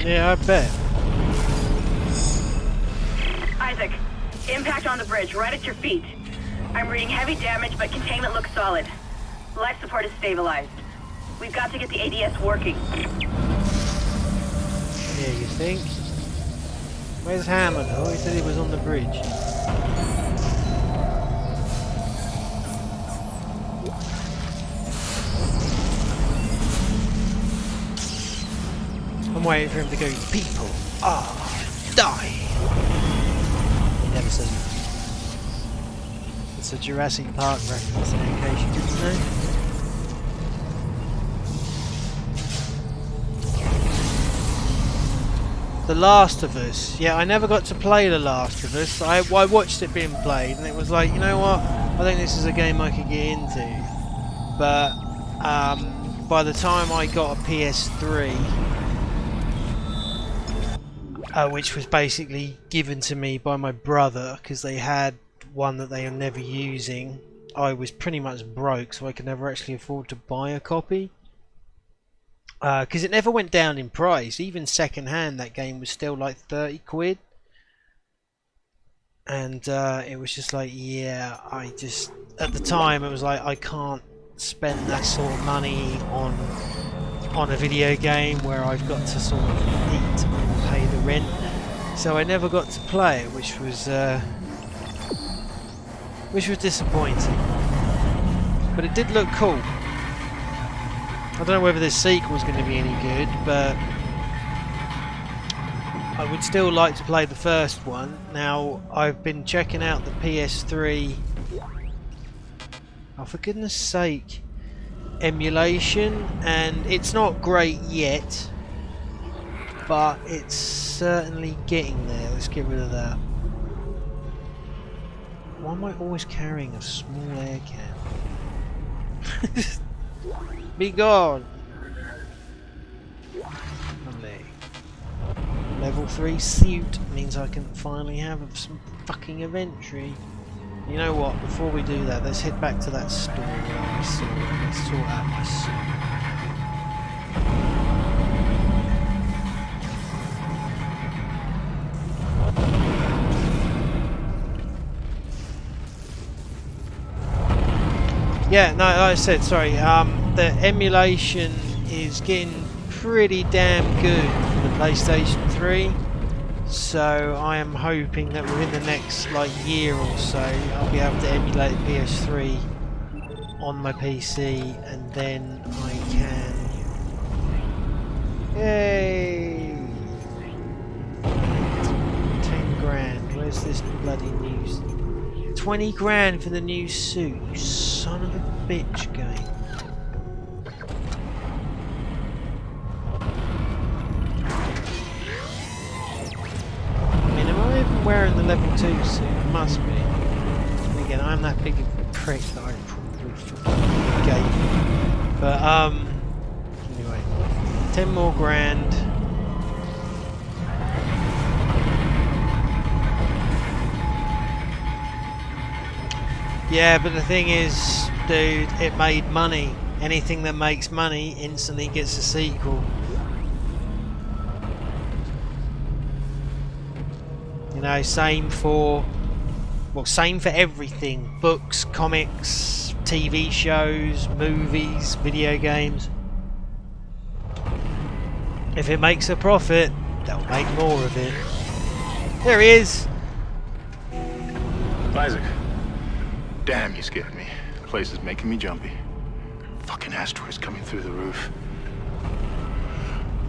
B: Yeah, I bet.
G: Isaac, impact on the bridge, right at your feet. I'm reading heavy damage, but containment looks solid. Life support is stabilized. We've got to get the ADS working.
B: Yeah, you think? Where's Hammer though? He said he was on the bridge. I'm waiting for him to go, people die. He never says it. It's a Jurassic Park reference in case you didn't know. The Last of Us. Yeah, I never got to play The Last of Us. I watched it being played and it was like, you know what? I think this is a game I could get into. But by the time I got a PS3, which was basically given to me by my brother because they had one that they were never using, I was pretty much broke, so I could never actually afford to buy a copy. Because it never went down in price. Even second hand, that game was still like 30 quid. And it was just like, yeah, I just, at the time it was like, I can't spend that sort of money on a video game where I've got to sort of eat and pay the rent. So I never got to play it, which was disappointing. But it did look cool. I don't know whether this sequel is going to be any good, but I would still like to play the first one. Now, I've been checking out the PS3, oh for goodness sake, emulation, and it's not great yet, but it's certainly getting there. Let's get rid of that. Why am I always carrying a small air can? Be gone! Lovely. Level 3 suit means I can finally have some fucking inventory. You know what, before we do that, let's head back to that store where I saw it. Let's sort out my suit. Yeah, no, like I said, sorry, the emulation is getting pretty damn good for the PlayStation 3, so I am hoping that within the next like year or so I'll be able to emulate the PS3 on my PC, and then I can... Yay! 10 grand, where's this bloody news? 20 grand for the new suit, you son of a bitch game. I mean, am I even wearing the level 2 suit? I must be. And again, I'm that big of a prick that I probably fucking gave it. But, anyway. 10 more grand. Yeah, but the thing is, dude, it made money. Anything that makes money instantly gets a sequel. You know, same for everything. Books, comics, TV shows, movies, video games. If it makes a profit, they'll make more of it. There he is!
H: Isaac. Damn, you scared me. The place is making me jumpy. Fucking asteroids coming through the roof.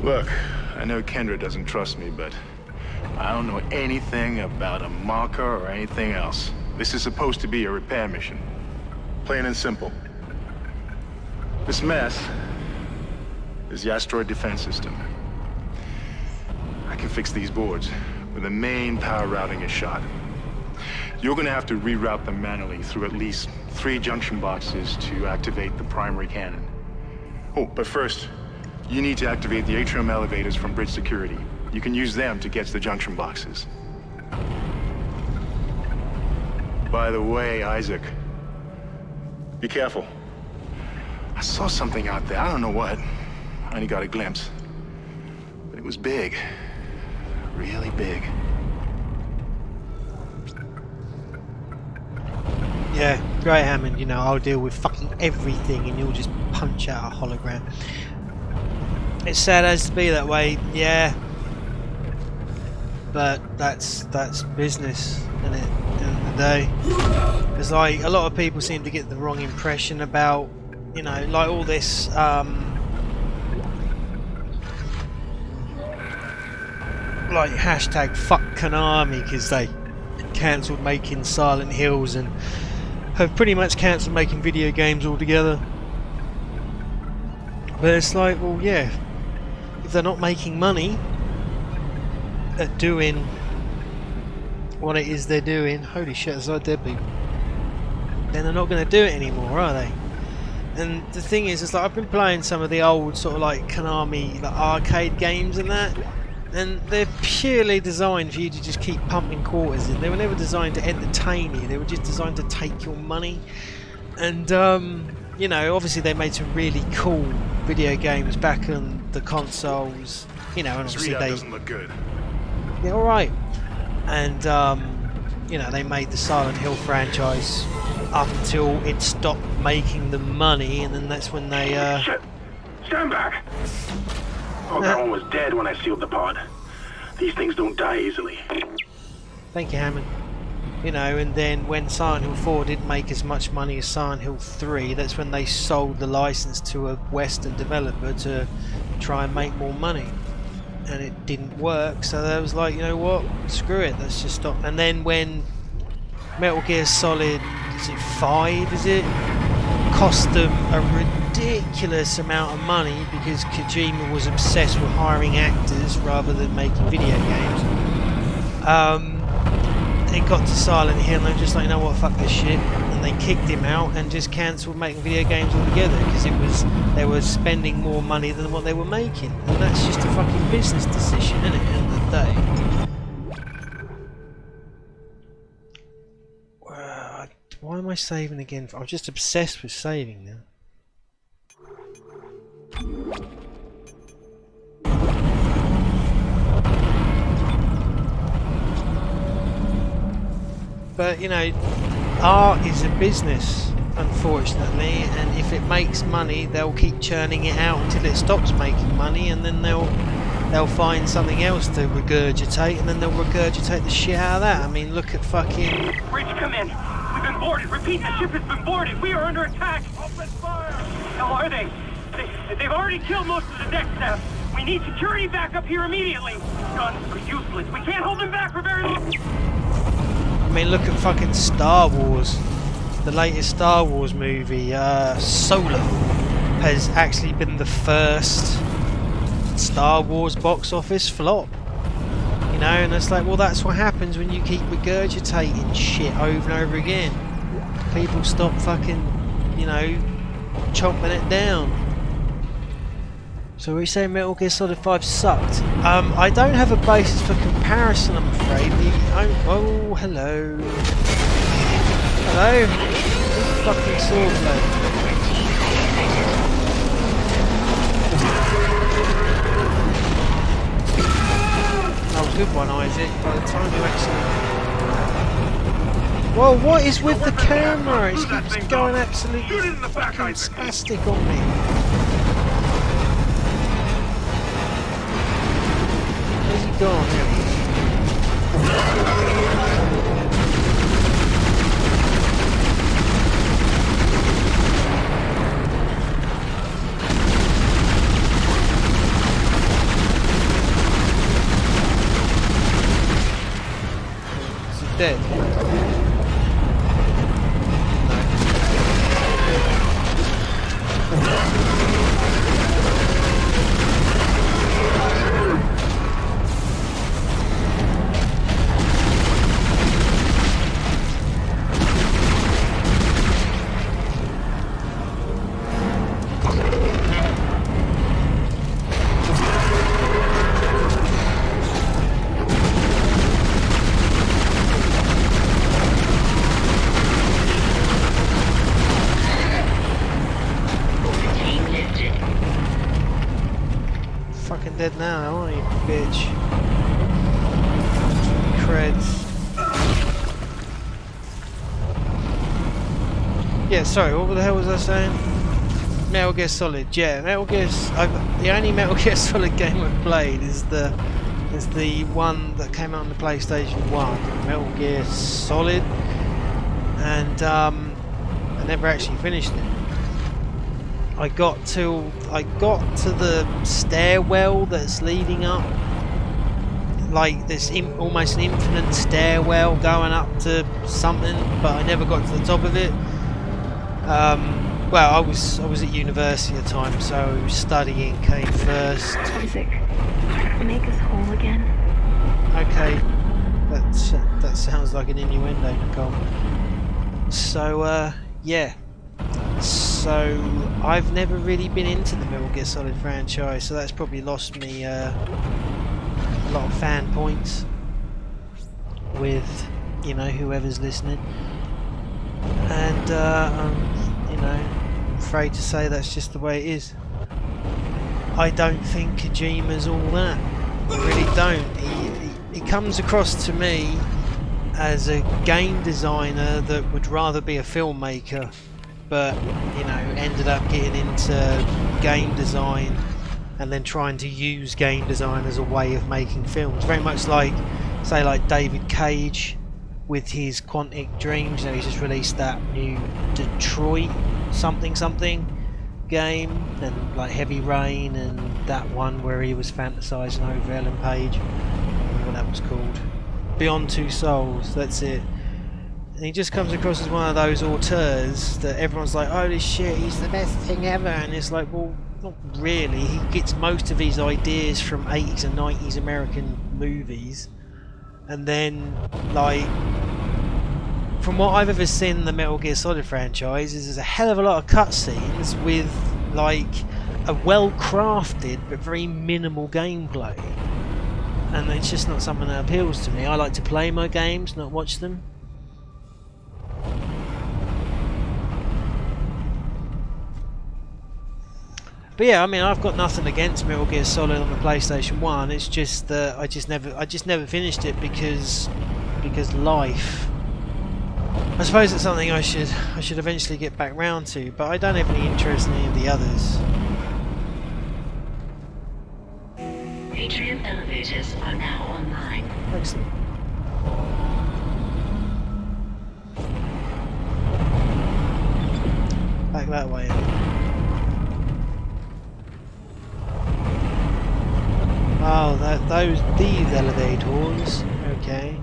H: Look, I know Kendra doesn't trust me, but I don't know anything about a marker or anything else. This is supposed to be a repair mission. Plain and simple. This mess is the asteroid defense system. I can fix these boards when the main power routing is shot. You're gonna have to reroute them manually through at least 3 junction boxes to activate the primary cannon. Oh, but first, you need to activate the atrium elevators from bridge security. You can use them to get to the junction boxes. By the way, Isaac, be careful. I saw something out there, I don't know what. I only got a glimpse. But it was big. Really big.
B: Yeah, great Hammond, you know, I'll deal with fucking everything and you'll just punch out a hologram. It's sad as to be that way, yeah. But that's business, isn't it, at the end of the day? Because like, a lot of people seem to get the wrong impression about, you know, like all this, like hashtag fuck Konami because they cancelled making Silent Hills and have pretty much cancelled making video games altogether. But it's like, well, yeah, if they're not making money at doing what it is they're doing, holy shit, there's like dead people, then they're not going to do it anymore, are they? And the thing is, it's like I've been playing some of the old sort of like Konami like arcade games and that, and they're purely designed for you to just keep pumping quarters in. They were never designed to entertain you, they were just designed to take your money. And you know, obviously they made some really cool video games back on the consoles, you know, and obviously
H: This
B: they
H: doesn't look good.
B: yeah, alright. And you know, they made the Silent Hill franchise up until it stopped making the money, and then that's when they
C: Shit! Stand back! Oh, that one was dead when I sealed the pod. These things don't die easily.
B: thank you, Hammond. You know, and then when Silent Hill 4 didn't make as much money as Silent Hill 3, that's when they sold the license to a Western developer to try and make more money. And it didn't work, so they was like, you know what, screw it, let's just stop. And then when Metal Gear Solid, is it 5, is it? Cost them a ridiculous amount of money because Kojima was obsessed with hiring actors rather than making video games. It got to Silent Hill and they were just like, you know what, fuck this shit, and they kicked him out and just cancelled making video games altogether because they were spending more money than what they were making, and that's just a fucking business decision, isn't it, at the end of the day? Why am I saving again? I'm just obsessed with saving now. But you know, art is a business, unfortunately, and if it makes money, they'll keep churning it out until it stops making money, and then they'll find something else to regurgitate, and then they'll regurgitate the shit out of that. I mean, look at fucking...
C: Bridge, come in. We've been boarded. Repeat, the ship has been boarded. We are under attack. Open fire. How are they? They've already killed most of the deck staff. We need security back up here immediately. Guns are useless. We can't hold them back for very long.
B: I mean, look at fucking Star Wars. The latest Star Wars movie, Solo, has actually been the first Star Wars box office flop. You know, and it's like, well, that's what happens when you keep regurgitating shit over and over again. People stop fucking, you know, chomping it down. So we say Metal Gear Solid 5 sucked. I don't have a basis for comparison, I'm afraid. Oh, hello. Hello? Fucking sword blade. That was a good one, Isaac. By the time you actually... Whoa, what is with the camera? It keeps going absolutely fucking spastic on me. Where's he gone? There he is. Is he dead? Dead now, aren't you, bitch? Creds. Yeah, sorry, what the hell was I saying? Metal Gear Solid, yeah, Metal Gear. The only Metal Gear Solid game I've played is the one that came out on the PlayStation 1, Metal Gear Solid, and I never actually finished it. I got to the stairwell that's leading up, like this almost an infinite stairwell going up to something, but I never got to the top of it. Well, I was at university at the time, so studying came first.
F: Isaac, make us whole again.
B: Okay, that sounds like an innuendo, Nicole. So yeah. So I've never really been into the Metal Gear Solid franchise, so that's probably lost me a lot of fan points with, you know, whoever's listening. And you know, I'm afraid to say that's just the way it is. I don't think Kojima's all that. I really don't. He comes across to me as a game designer that would rather be a filmmaker, but you know, ended up getting into game design and then trying to use game design as a way of making films. Very much like, say, like David Cage with his Quantic Dreams. You know, he's just released that new Detroit something game, and like Heavy Rain, and that one where he was fantasizing over Ellen Page. I don't know what that was called. Beyond Two Souls, that's it. And he just comes across as one of those auteurs that everyone's like, holy shit, he's the best thing ever, and it's like, well, not really. He gets most of his ideas from 80s and 90s American movies, and then, like, from what I've ever seen in the Metal Gear Solid franchise, there's a hell of a lot of cutscenes with, like, a well-crafted but very minimal gameplay, and it's just not something that appeals to me. I like to play my games, not watch them. But yeah, I mean, I've got nothing against Metal Gear Solid on the PlayStation 1. It's just that I just never finished it because life. I suppose it's something I should eventually get back round to, but I don't have any interest in any of the others.
D: Atrium elevators are now online.
B: Excellent. Back that way. Oh, these elevators. Okay.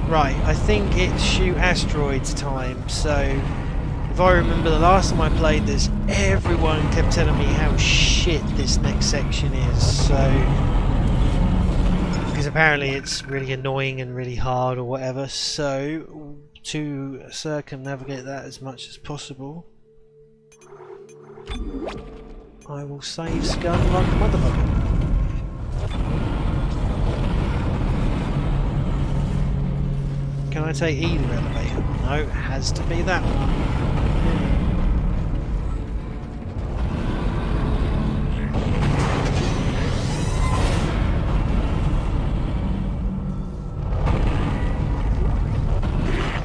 B: Right, I think it's shoot asteroids time. So, if I remember the last time I played this, everyone kept telling me how shit this next section is. So, because apparently it's really annoying and really hard or whatever. So, to circumnavigate that as much as possible, I will save scum like a motherfucker. Can I take either elevator? No, it has to be that one.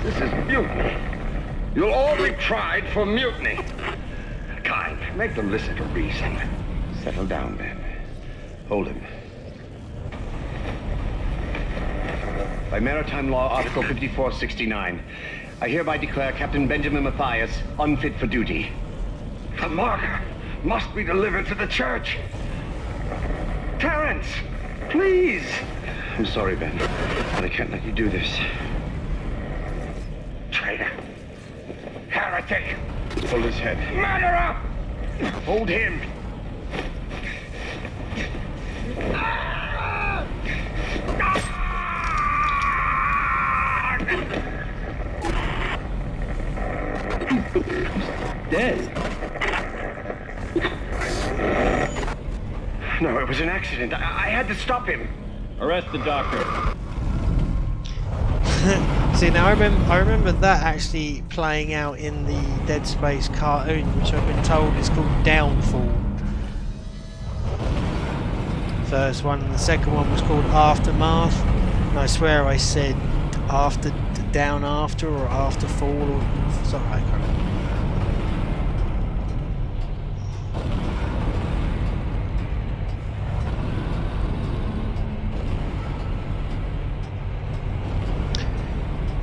I: This is mutiny. You'll all be tried for mutiny. Kind, make them listen to reason. Settle down, Ben. Hold him. By Maritime Law, Article 5469, I hereby declare Captain Benjamin Mathias unfit for duty. The marker must be delivered to the church. Terrence, please. I'm sorry, Ben, but I can't let you do this. Traitor. Heretic. Hold his head. Murderer! Hold him. Dead. No, it was an accident. I had to stop him.
J: Arrest the doctor.
B: See, now I remember that actually playing out in the Dead Space cartoon, which I've been told is called Downfall. First one, and the second one was called Aftermath. And I swear I said after, down after, or after fall, or something. I can't remember.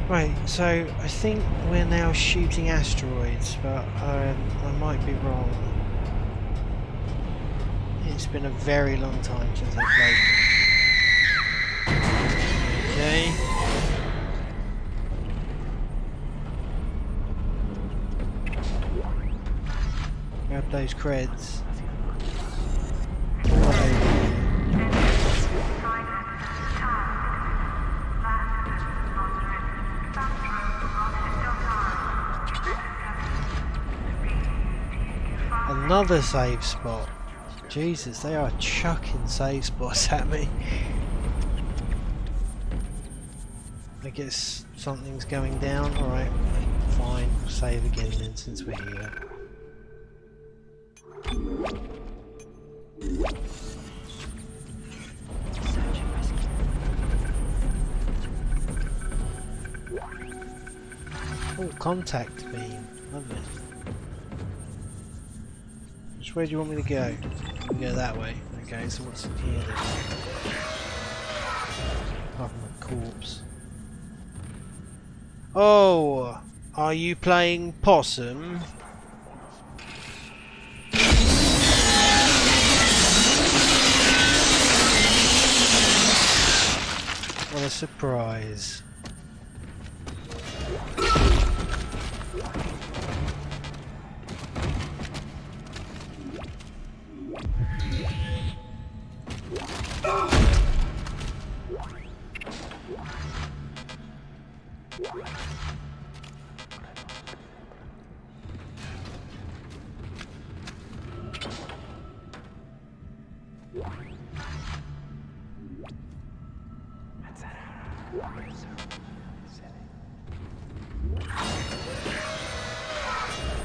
B: Right, so I think we're now shooting asteroids, but I might be wrong. It's been a very long time since I played. Okay. Grab those creds. Another save spot. Jesus, they are chucking save spots at me. I guess something's going down. Alright, fine. Save again then since we're here. Oh, contact beam. Lovely. Which way do you want me to go? I can go that way. Okay, so what's in here then? Apart from a corpse. Oh! Are you playing possum? What a surprise.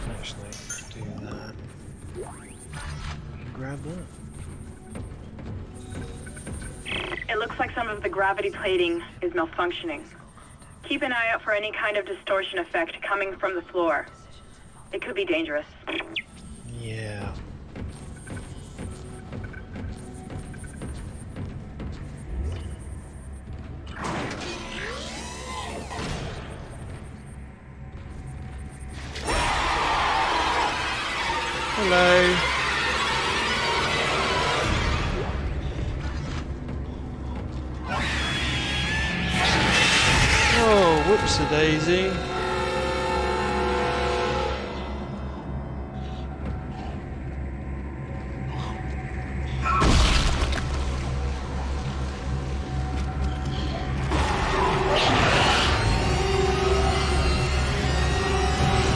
B: Actually, do that. Grab that.
G: It looks like some of the gravity plating is malfunctioning. Keep an eye out for any kind of distortion effect coming from the floor. It could be dangerous.
B: Yeah. Hello. Oh, whoops-a-daisy.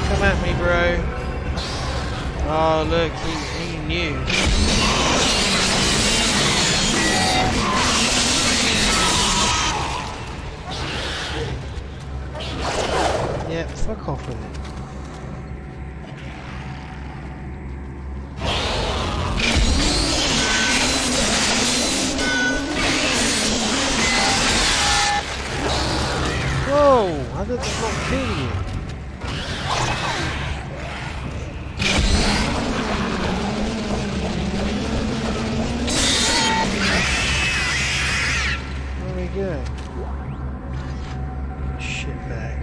B: Come at me, bro. Oh, look, he knew. Yeah, fuck off with it. Whoa! How did that not kill you? Where are we going? Shit bag.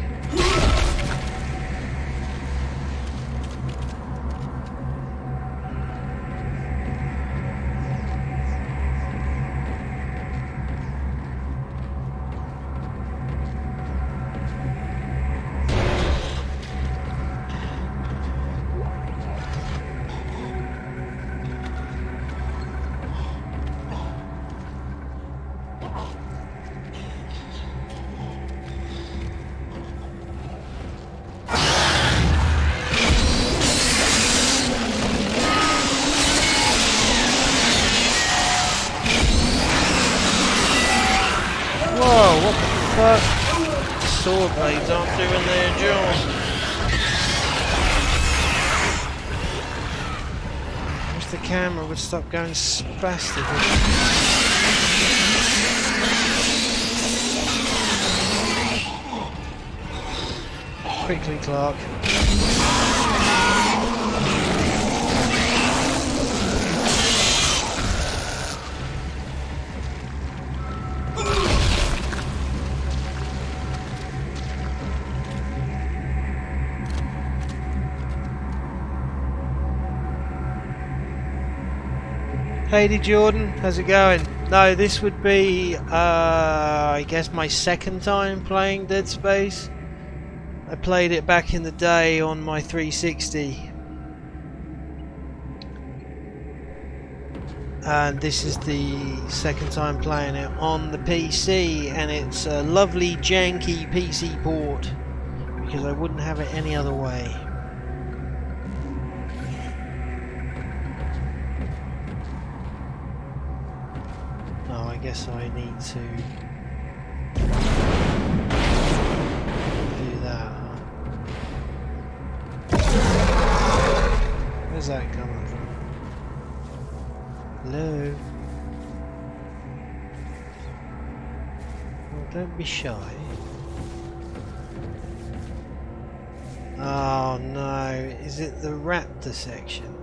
B: Whoa, what the fuck? Sword blades aren't doing their job. Wish the camera would stop going spastic. Quickly, Clark. Hey Jordan, how's it going? No, this would be, I guess my second time playing Dead Space. I played it back in the day on my 360. And this is the second time playing it on the PC, and it's a lovely janky PC port, because I wouldn't have it any other way. I guess I need to do that, huh? Where's that coming from? Hello? Well, don't be shy. Oh no, is it the raptor section?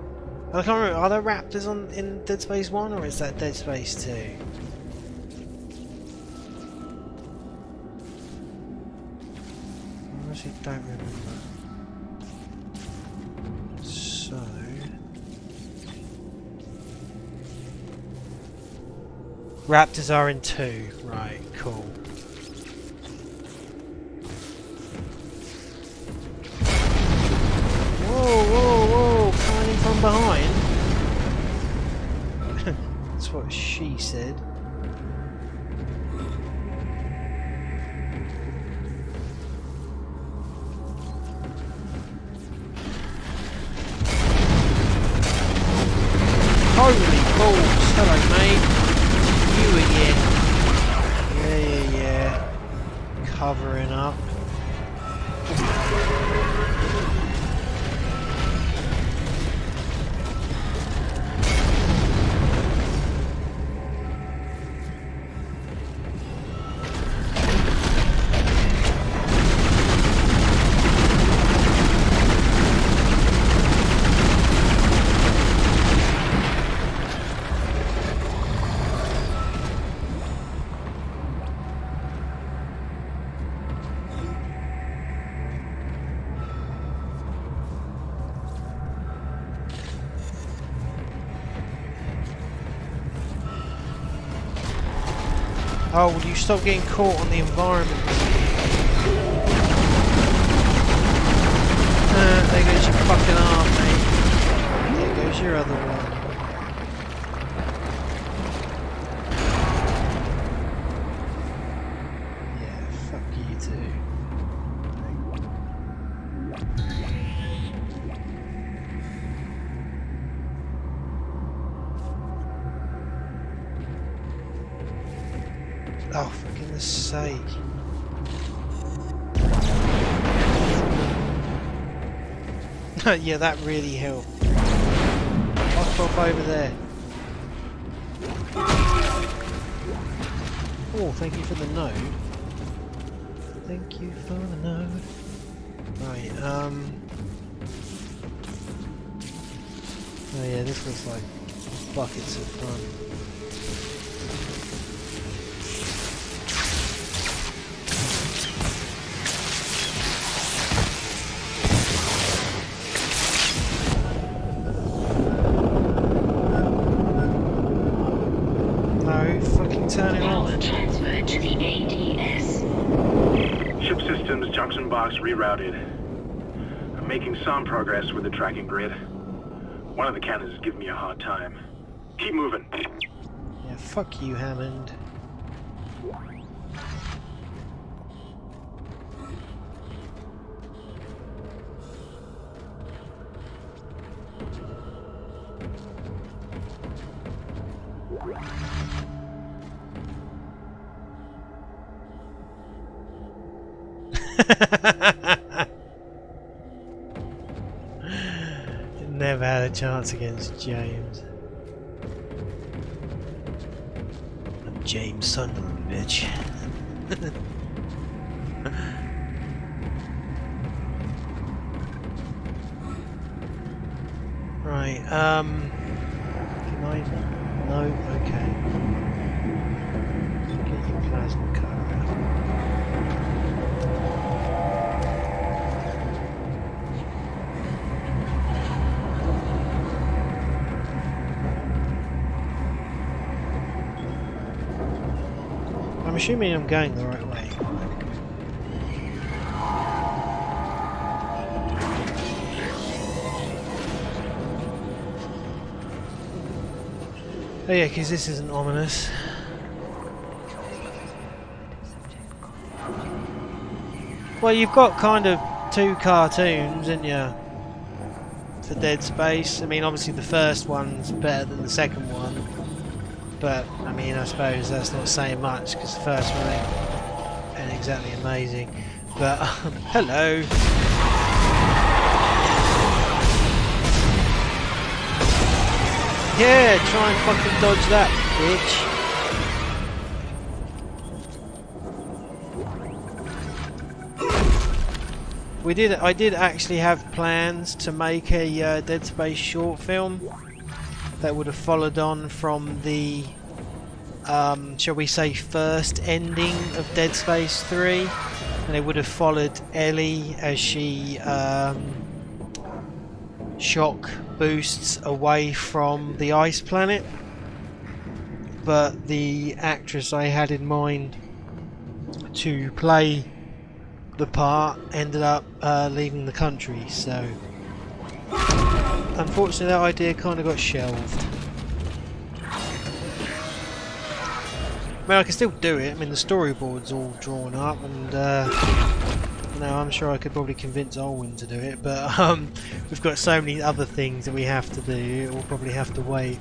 B: I can't remember, are there raptors in Dead Space 1 or is that Dead Space 2? I don't remember. So raptors are in 2, right, cool. Whoa, whoa, whoa, coming in from behind. That's what she said. Holy balls, hello mate. You again. Yeah. Covering up. Oh, will you stop getting caught on the environment? There goes your fucking arm, mate. There goes your other one. Yeah, fuck you too. Oh, for goodness sake. Yeah, that really helped. I'll pop over there. Oh, thank you for the note. Thank you for the note. Right, oh yeah, this looks like buckets of fun. No, fucking turn it off.
D: Power transferred to the ADS.
H: Ship systems, junction box rerouted. I'm making some progress with the tracking grid. One of the cannons is giving me a hard time. Keep moving.
B: Yeah, fuck you, Hammond. Never had a chance against James. I'm James Sunderland, bitch. Right, can I? No, okay. Get your plasma cutter out. I'm assuming I'm going the right way. Oh yeah, because this isn't ominous. Well, you've got kind of two cartoons, haven't you? For Dead Space. I mean, obviously the first one's better than the second one. But, I mean, I suppose that's not saying much, because the first one ain't exactly amazing. But, hello! Yeah, try and fucking dodge that, bitch. I did actually have plans to make a Dead Space short film that would have followed on from the, shall we say, first ending of Dead Space 3, and it would have followed Ellie as she shock boosts away from the ice planet. But the actress I had in mind to play the part ended up leaving the country, so unfortunately that idea kind of got shelved. I mean, I can still do it. I mean, the storyboard's all drawn up, and you know, I'm sure I could probably convince Olwen to do it, but we've got so many other things that we have to do, we'll probably have to wait.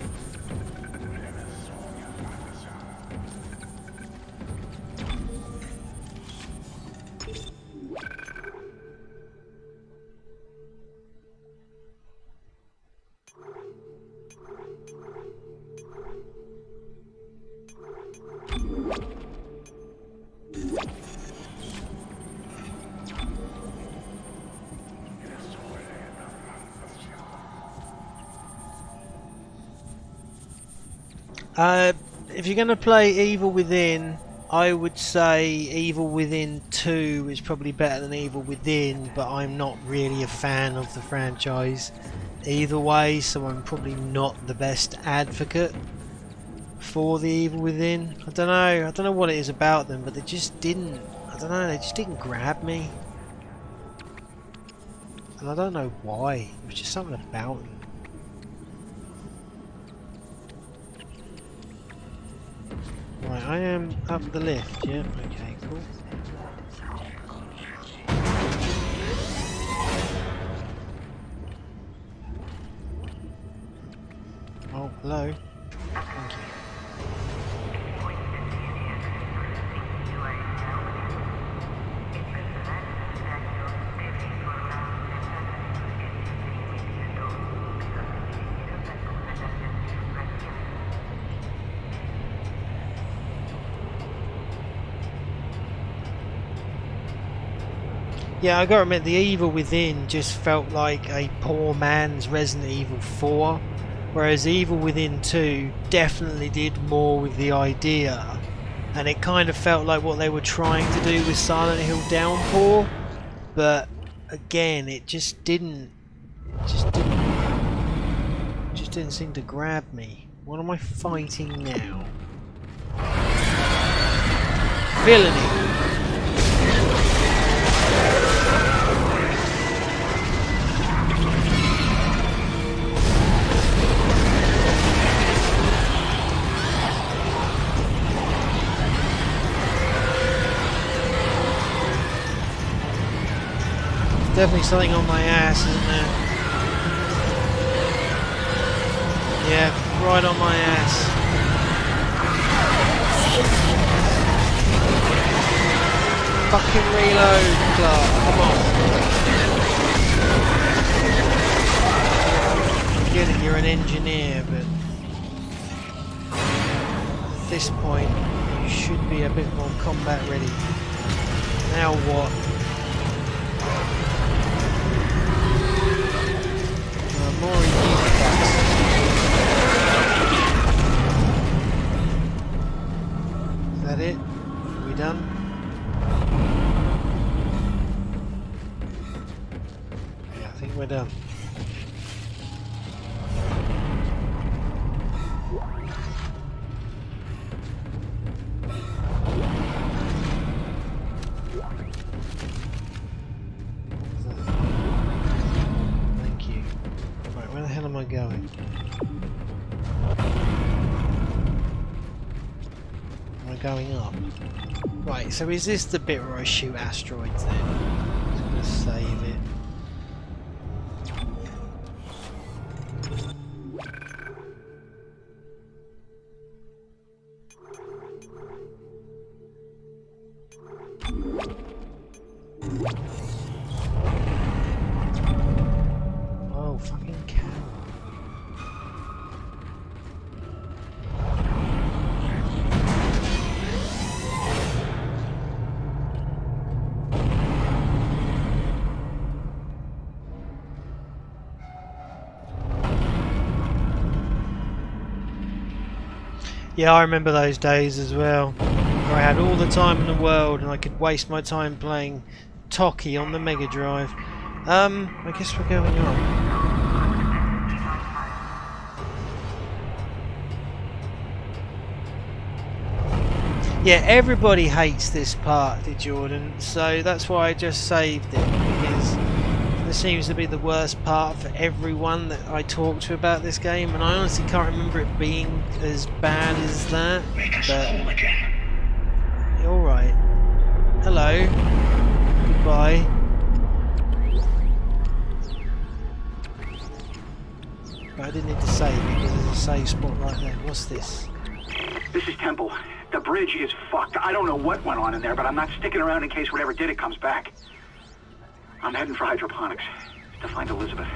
B: If you're going to play Evil Within, I would say Evil Within 2 is probably better than Evil Within, but I'm not really a fan of the franchise either way, so I'm probably not the best advocate for the Evil Within. I don't know what it is about them, but they just didn't, they just didn't grab me. And I don't know why, it was just something about them. Right, I am up the lift, yeah, okay, cool. Oh, hello. Thank you. Yeah, I gotta admit, the Evil Within just felt like a poor man's Resident Evil 4, whereas Evil Within 2 definitely did more with the idea, and it kind of felt like what they were trying to do with Silent Hill Downpour, but again, it just didn't seem to grab me. What am I fighting now? Villainy. Definitely something on my ass, isn't there? Yeah, right on my ass. Fucking reload, Clark, come on. I get it, you're an engineer, but at this point you should be a bit more combat ready. Now what? More artifacts. Is that it? Are we done? Yeah, I think we're done. Going? Am I going up? Right, so is this the bit where I shoot asteroids then? I'm just gonna save it. Oh, fucking cow. Yeah, I remember those days as well, where I had all the time in the world and I could waste my time playing Toki on the Mega Drive. I guess we're going on. Yeah, everybody hates this part, did Jordan, so that's why I just saved it, because this seems to be the worst part for everyone that I talk to about this game, and I honestly can't remember it being as bad as that. But alright. Hello. Goodbye. But I didn't need to save it because there's a save spot right there. What's this?
C: This is Temple. The bridge is fucked. I don't know what went on in there, but I'm not sticking around in case whatever did it comes back. I'm heading for hydroponics to find Elizabeth.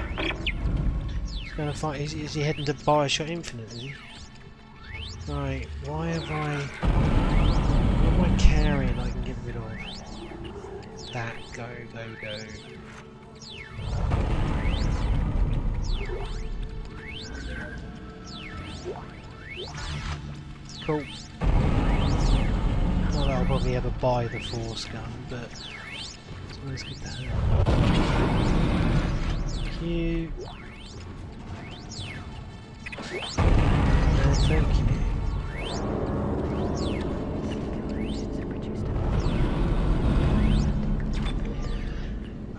B: He's gonna find. Is he heading to Bioshock Infinite? Is he? Right. Why have I? What am I carrying? I can get rid of that. Go. Cool. Not that I'll probably ever buy the Force gun, but it's always good to have. Thank you. And thank you.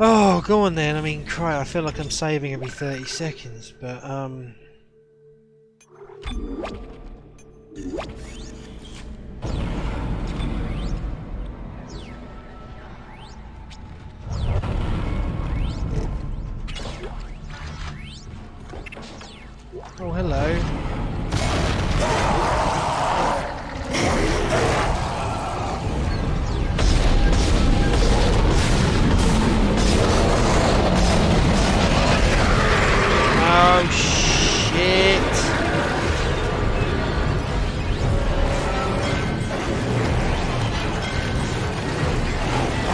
B: Oh, go on then. I mean, cry. I feel like I'm saving every 30 seconds, but oh, hello. Oh, shit.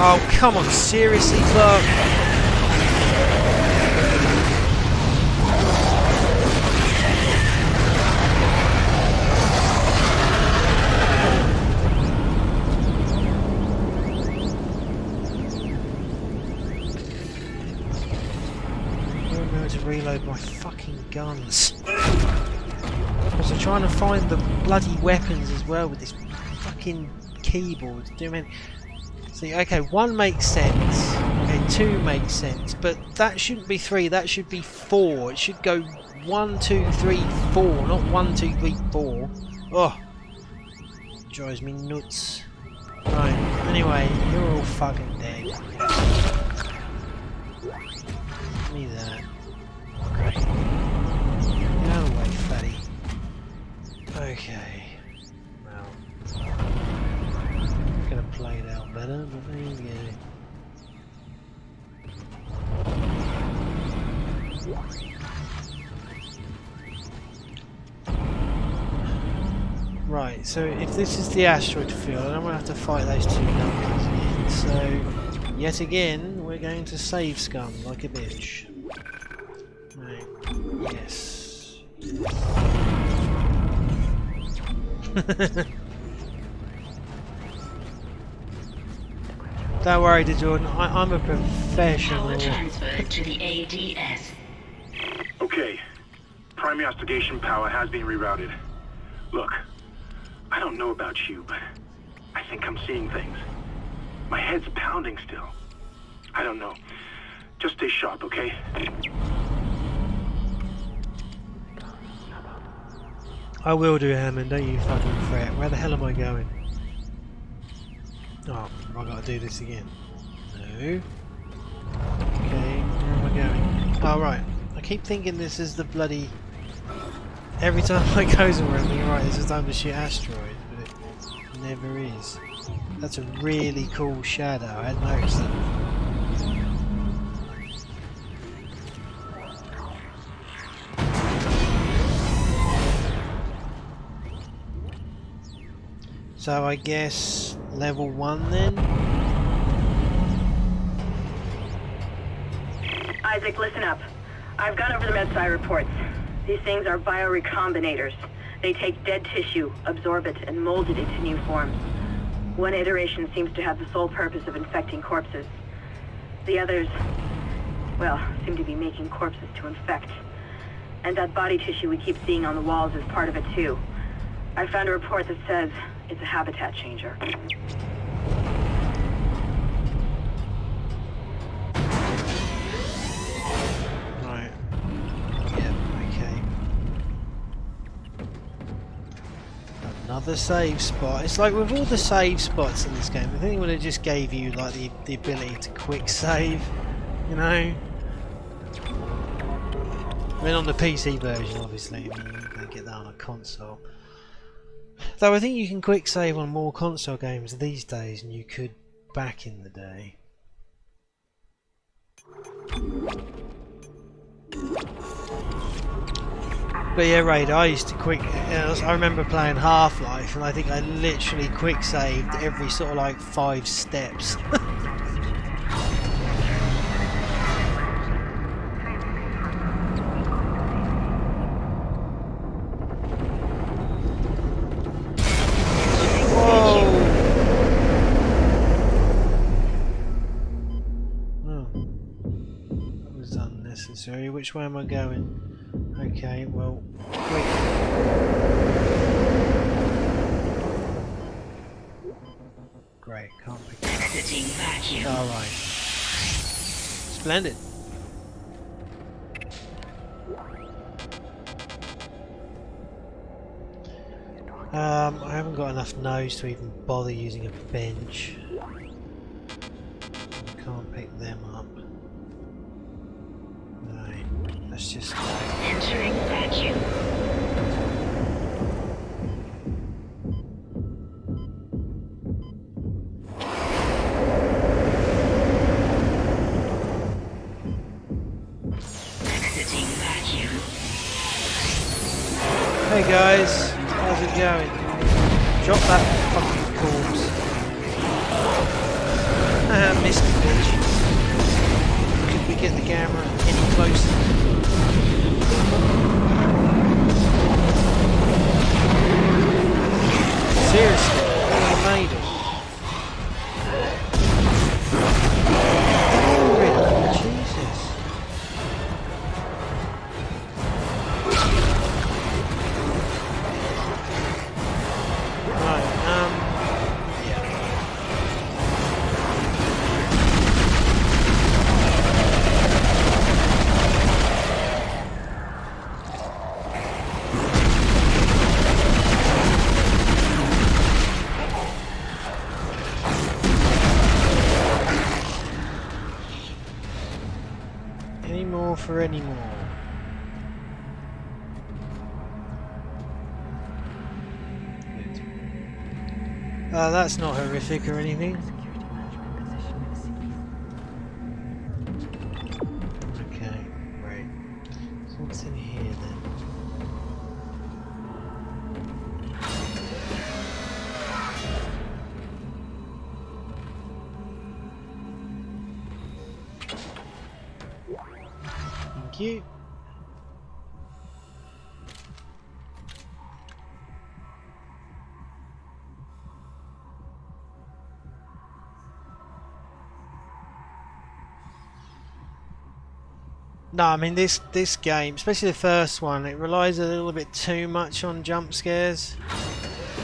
B: Oh, Come on, seriously, Clark? I don't know how to reload my fucking guns. Because I'm trying to find the bloody weapons as well with this fucking keyboard. Do you mean? See, okay, 1 makes sense. Okay, 2 makes sense, but that shouldn't be 3. That should be 4. It should go 1, 2, 3, 4, not 1, 2, 3, 4. Oh, drives me nuts. Right. Anyway, you're all fucking dead. Give me that. Great. Get out of the way, fatty. Okay. Well, could have played out better, but there you go. Right, so if this is the asteroid field, I'm going to have to fight those 2 numbers again. So, yet again, we're going to save scum like a bitch. Right, yes. Don't worry, DeJordan, I'm a professional.
D: Power transferred to the ADS.
H: Okay. Primary astrogation power has been rerouted. Look, I don't know about you, but I think I'm seeing things. My head's pounding still. I don't know. Just stay sharp, okay?
B: I will do, Hammond, don't you fucking fret. Where the hell am I going? Oh, I've got to do this again. No. Okay, where am I going? Oh, right. I keep thinking this is the bloody... Every time I go somewhere, I'm thinking, right, this is time to shoot asteroids, but it never is. That's a really cool shadow, I hadn't noticed that. So I guess level 1 then?
G: Isaac, listen up. I've gone over the MedSci reports. These things are biorecombinators. They take dead tissue, absorb it, and mold it into new forms. One iteration seems to have the sole purpose of infecting corpses. The others, well, seem to be making corpses to infect. And that body tissue we keep seeing on the walls is part of it too. I found a report that says it's a habitat changer.
B: Right. Yeah, okay. Another save spot. It's like with all the save spots in this game, I think it would have just gave you like the ability to quick save, you know? I mean on the PC version obviously, I mean you can get that on a console. Though I think you can quick save on more console games these days than you could back in the day. But yeah, Raid, I used to I remember playing Half-Life and I think I literally quick saved every sort of like 5 steps. Which way am I going? Okay, well, quick. Great, can't be.
D: Exiting vacuum.
B: Alright. Splendid. I haven't got enough nose to even bother using a bench. I can't pick them up. Let's just go.
D: Entering vacuum. Exiting vacuum.
B: Hey guys, how's it going? Drop that fucking corpse. Missed the bitch. Could we get the camera any closer? Seriously, I made it. Really? Jesus. Right, yeah. Any more for any more? That's not horrific or anything. Okay, right. So what's in here then? Thank you. No, I mean this game, especially the first one, it relies a little bit too much on jump scares.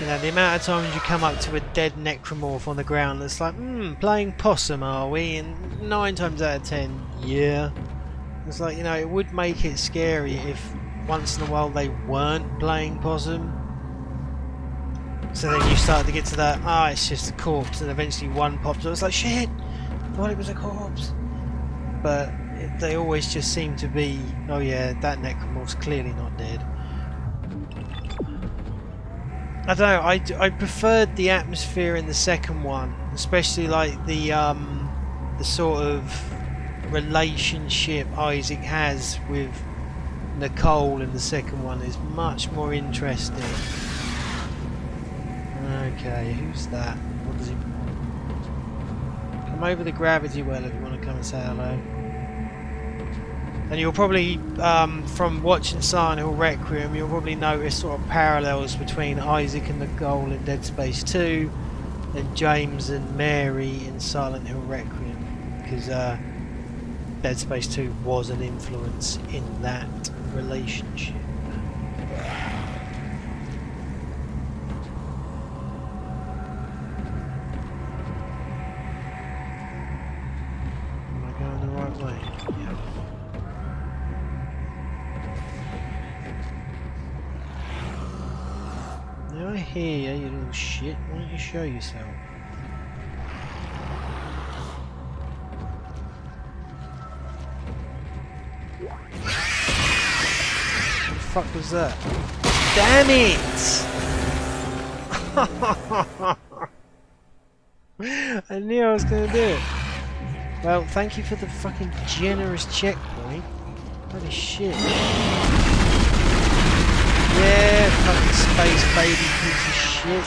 B: You know, the amount of times you come up to a dead necromorph on the ground that's like, playing possum are we? And 9 times out of 10, yeah. It's like, you know, it would make it scary if once in a while they weren't playing possum. So then you start to get to that, it's just a corpse, and eventually one pops up, it's like, shit, I thought it was a corpse. But they always just seem to be, oh yeah, that necromorph's clearly not dead. I don't know, I preferred the atmosphere in the second one, especially like the sort of relationship Isaac has with Nicole in the second one is much more interesting. Okay, who's that? What does he want? Come over the gravity well if you want to come and say hello. And you'll probably, from watching Silent Hill Requiem, you'll probably notice sort of parallels between Isaac and Nicole in Dead Space 2 and James and Mary in Silent Hill Requiem, because Dead Space 2 was an influence in that relationship. Am I going the right way? Yeah. Now I hear you, you little shit. Why don't you show yourself? What the fuck was that? Damn it! I knew I was gonna do it. Well, thank you for the fucking generous checkpoint. Holy shit. Yeah, fucking space baby piece of shit.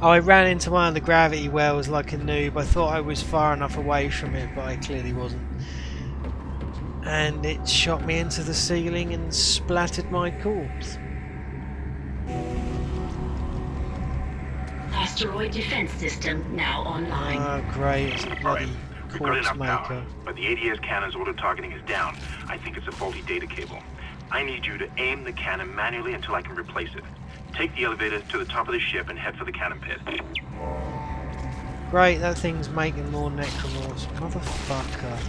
B: Oh, I ran into one of the gravity wells like a noob. I thought I was far enough away from it, but I clearly wasn't. And it shot me into the ceiling and splattered my corpse.
D: Asteroid defense system now online.
B: Oh great, it's a bloody
J: We've got
B: corpse
J: enough power,
B: maker.
J: but the ADS cannon's auto targeting is down. I think it's a faulty data cable. I need you to aim the cannon manually until I can replace it. Take the elevator to the top of the ship and head for the cannon pit.
B: Great, that thing's making more necromorphs. Motherfucker.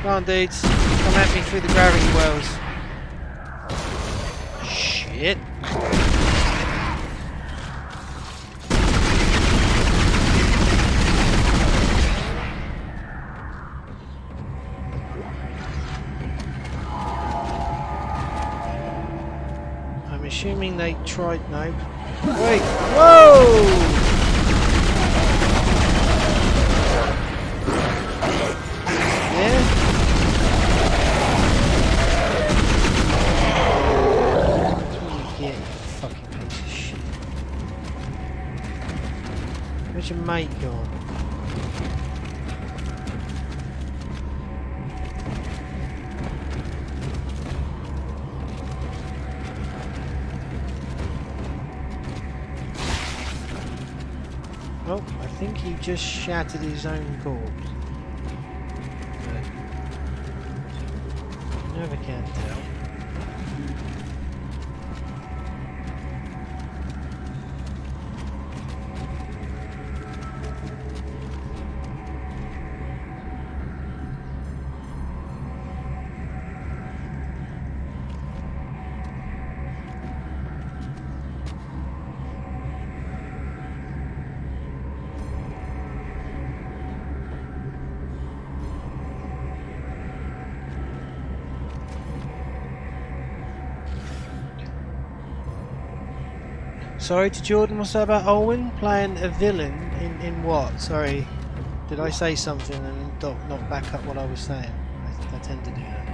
B: Come on, dudes. Come at me through the gravity wells. Shit. assuming they tried. No. Wait. Whoa! Yeah. That's what you get, you fucking piece of shit. Where's your mate gone? Oh, I think he just shattered his own corpse. But you never can tell. Sorry to Jordan, what's that about Owen playing a villain in what? Sorry, did I say something and not back up what I was saying? I tend to do that.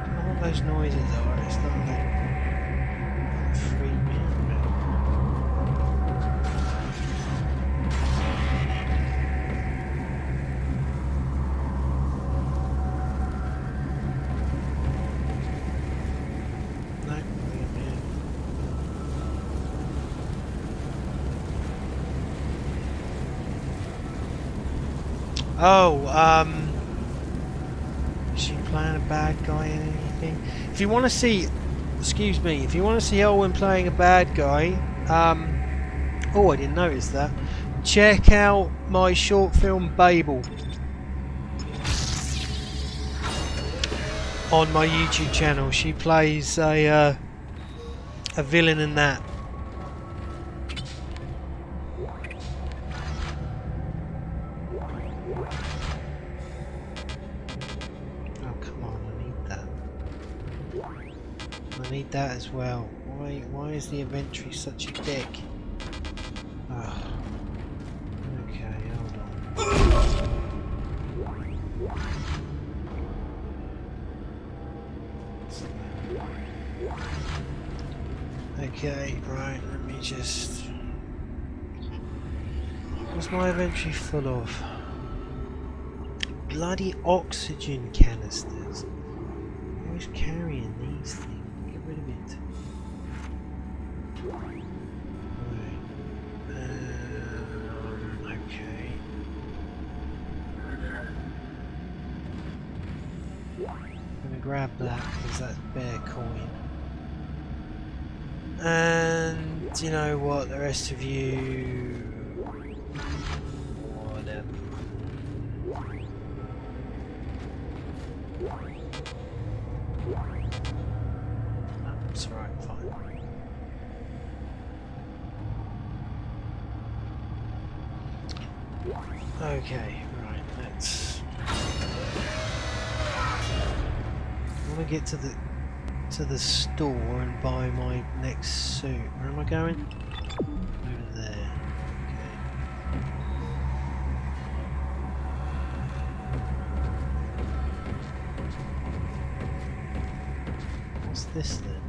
B: I don't know what those noises are, it's not like freak me out. No, leave me out. Oh, is she playing a bad guy in anything? If you want to see, excuse me, if you want to see Owen playing a bad guy, oh, I didn't notice that. Check out my short film Babel on my YouTube channel. She plays a villain in that. Oh come on, I need that. I need that as well. Why is the inventory such a dick? Oh. Okay, hold on. Okay, right, let me just... What's my inventory full of? Bloody oxygen canisters. Who's carrying these things? Get rid of it. Right. Okay. I'm gonna grab that because that's bare coin. And you know what? The rest of you. Whatever. That's right, fine. Okay, right, let's... I want to get to the store and buy my next suit. Where am I going? Over there. Okay. What's this then?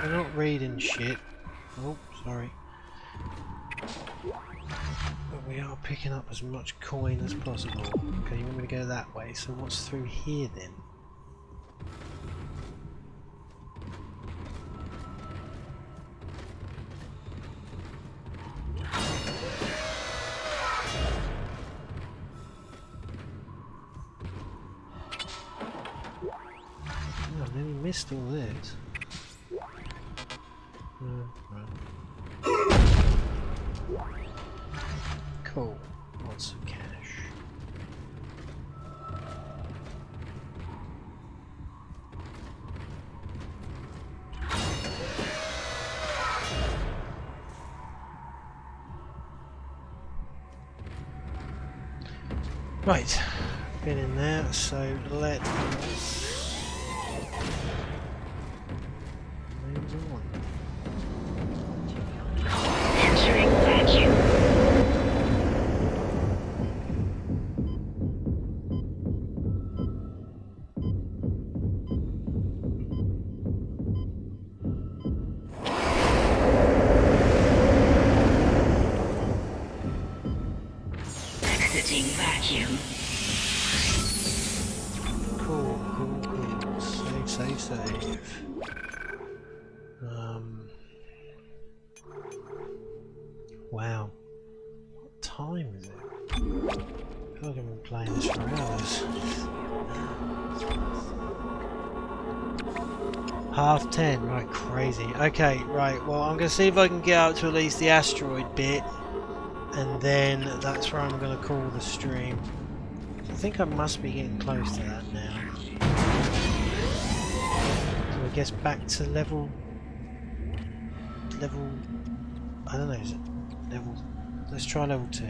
B: We're not reading shit. Oh, sorry. But we are picking up as much coin as possible. Okay, you want me to go that way, so what's through here then? Oh, I nearly missed all this. Right. Cool. Lots of cash. Right, been in there, so let's move on.
D: Entering vacuum. Exiting vacuum.
B: Cool, cool, cool. Save, save. Wow. What time is it? I feel like I've been playing this for hours. 10:30, right, crazy. Okay, right, well I'm going to see if I can get out to at least the asteroid bit, and then that's where I'm going to call the stream. I think I must be getting close to that now. So I guess back to level, I don't know, is it level, let's try level 2.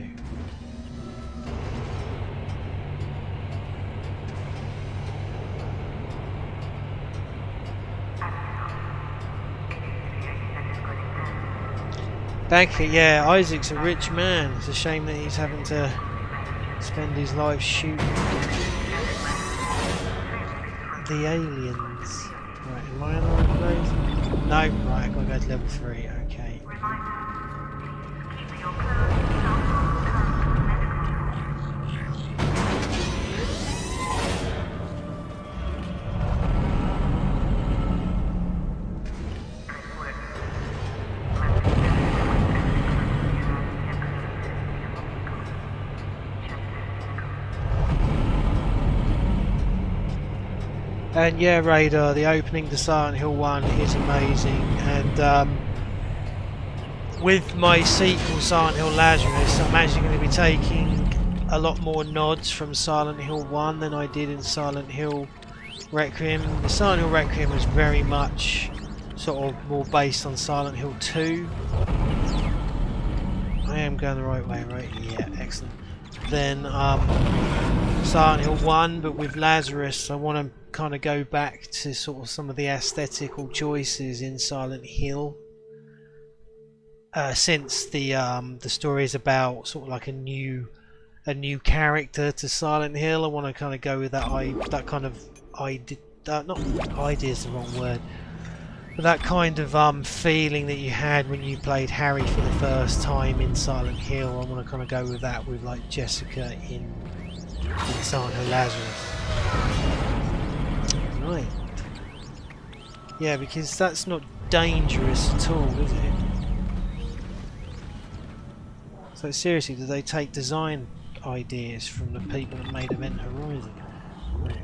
B: Banker, yeah, Isaac's a rich man. It's a shame that he's having to spend his life shooting the aliens. Right, am I in the right place? No, right, I've got to go to level 3, okay. And yeah, Radar, the opening to Silent Hill 1 is amazing, and with my sequel Silent Hill Lazarus, I'm actually going to be taking a lot more nods from Silent Hill 1 than I did in Silent Hill Requiem. The Silent Hill Requiem was very much sort of more based on Silent Hill 2. I am going the right way, right? Yeah, excellent. Then Silent Hill 1, but with Lazarus I want to kind of go back to sort of some of the aesthetical choices in Silent Hill, since the story is about sort of like a new character to Silent Hill. I want to kind of go with that kind of idea, not idea is the wrong word, but that kind of feeling that you had when you played Harry for the first time in Silent Hill. I want to kind of go with that with like Jessica in Silent Hill Lazarus. Right. Yeah, because that's not dangerous at all, is it? So seriously, do they take design ideas from the people that made Event Horizon? Right.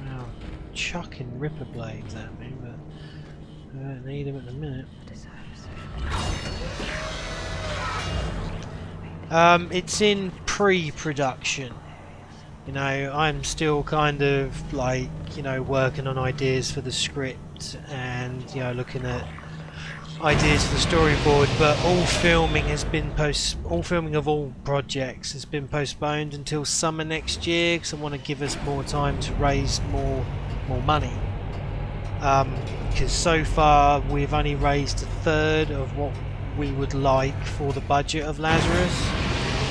B: Wow, chucking ripper blades at me, but I don't need them at the minute. It's in pre-production. You know, I'm still kind of like, you know, working on ideas for the script and, you know, looking at ideas for the storyboard, but all filming has been all filming of all projects has been postponed until summer next year, because I want to give us more time to raise more money. Because so far we've only raised a third of what we would like for the budget of Lazarus.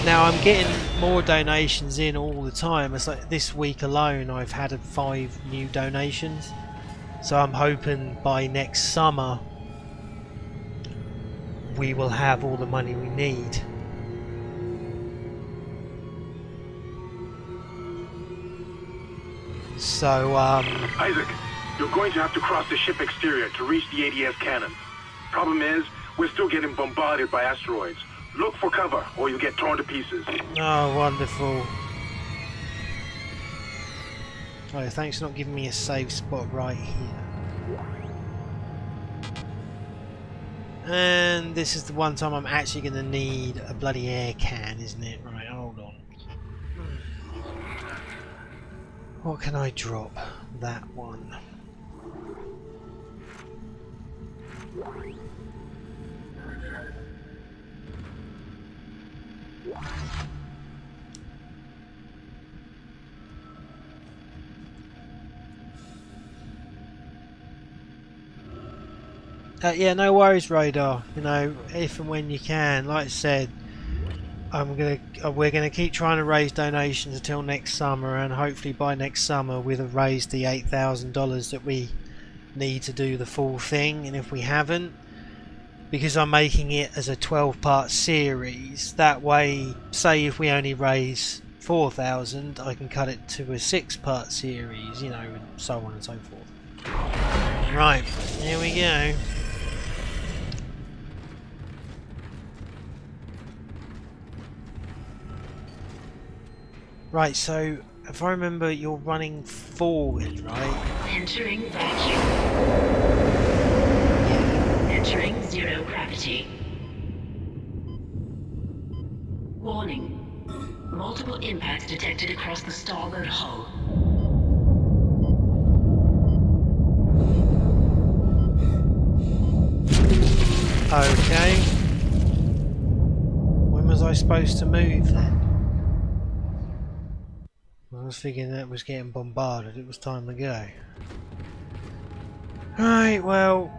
B: Now I'm getting more donations in all the time. It's like this week alone I've had 5 new donations, so I'm hoping by next summer we will have all the money we need. So
J: Isaac, You're going to have to cross the ship exterior to reach the ADS cannon. Problem is, we're still getting bombarded by asteroids. Look for cover, or you'll get torn to pieces.
B: Oh, wonderful. Oh, thanks for not giving me a safe spot right here. And this is the one time I'm actually going to need a bloody air can, isn't it? Right, hold on. What can I drop? That one. Yeah, no worries, Radar. You know, if and when you can. Like I said, we're gonna keep trying to raise donations until next summer, and hopefully by next summer we'll have raised the $8,000 that we need to do the full thing. And if we haven't, because I'm making it as a 12-part series, that way, say if we only raise 4,000, I can cut it to a 6-part series, you know, and so on and so forth. Right, here we go. Right, so if I remember, you're running forward, right?
D: Entering vacuum. Entering zero gravity. Warning. Multiple impacts detected across the starboard hull.
B: Okay. When was I supposed to move then? I was thinking that was getting bombarded. It was time to go. Right, well,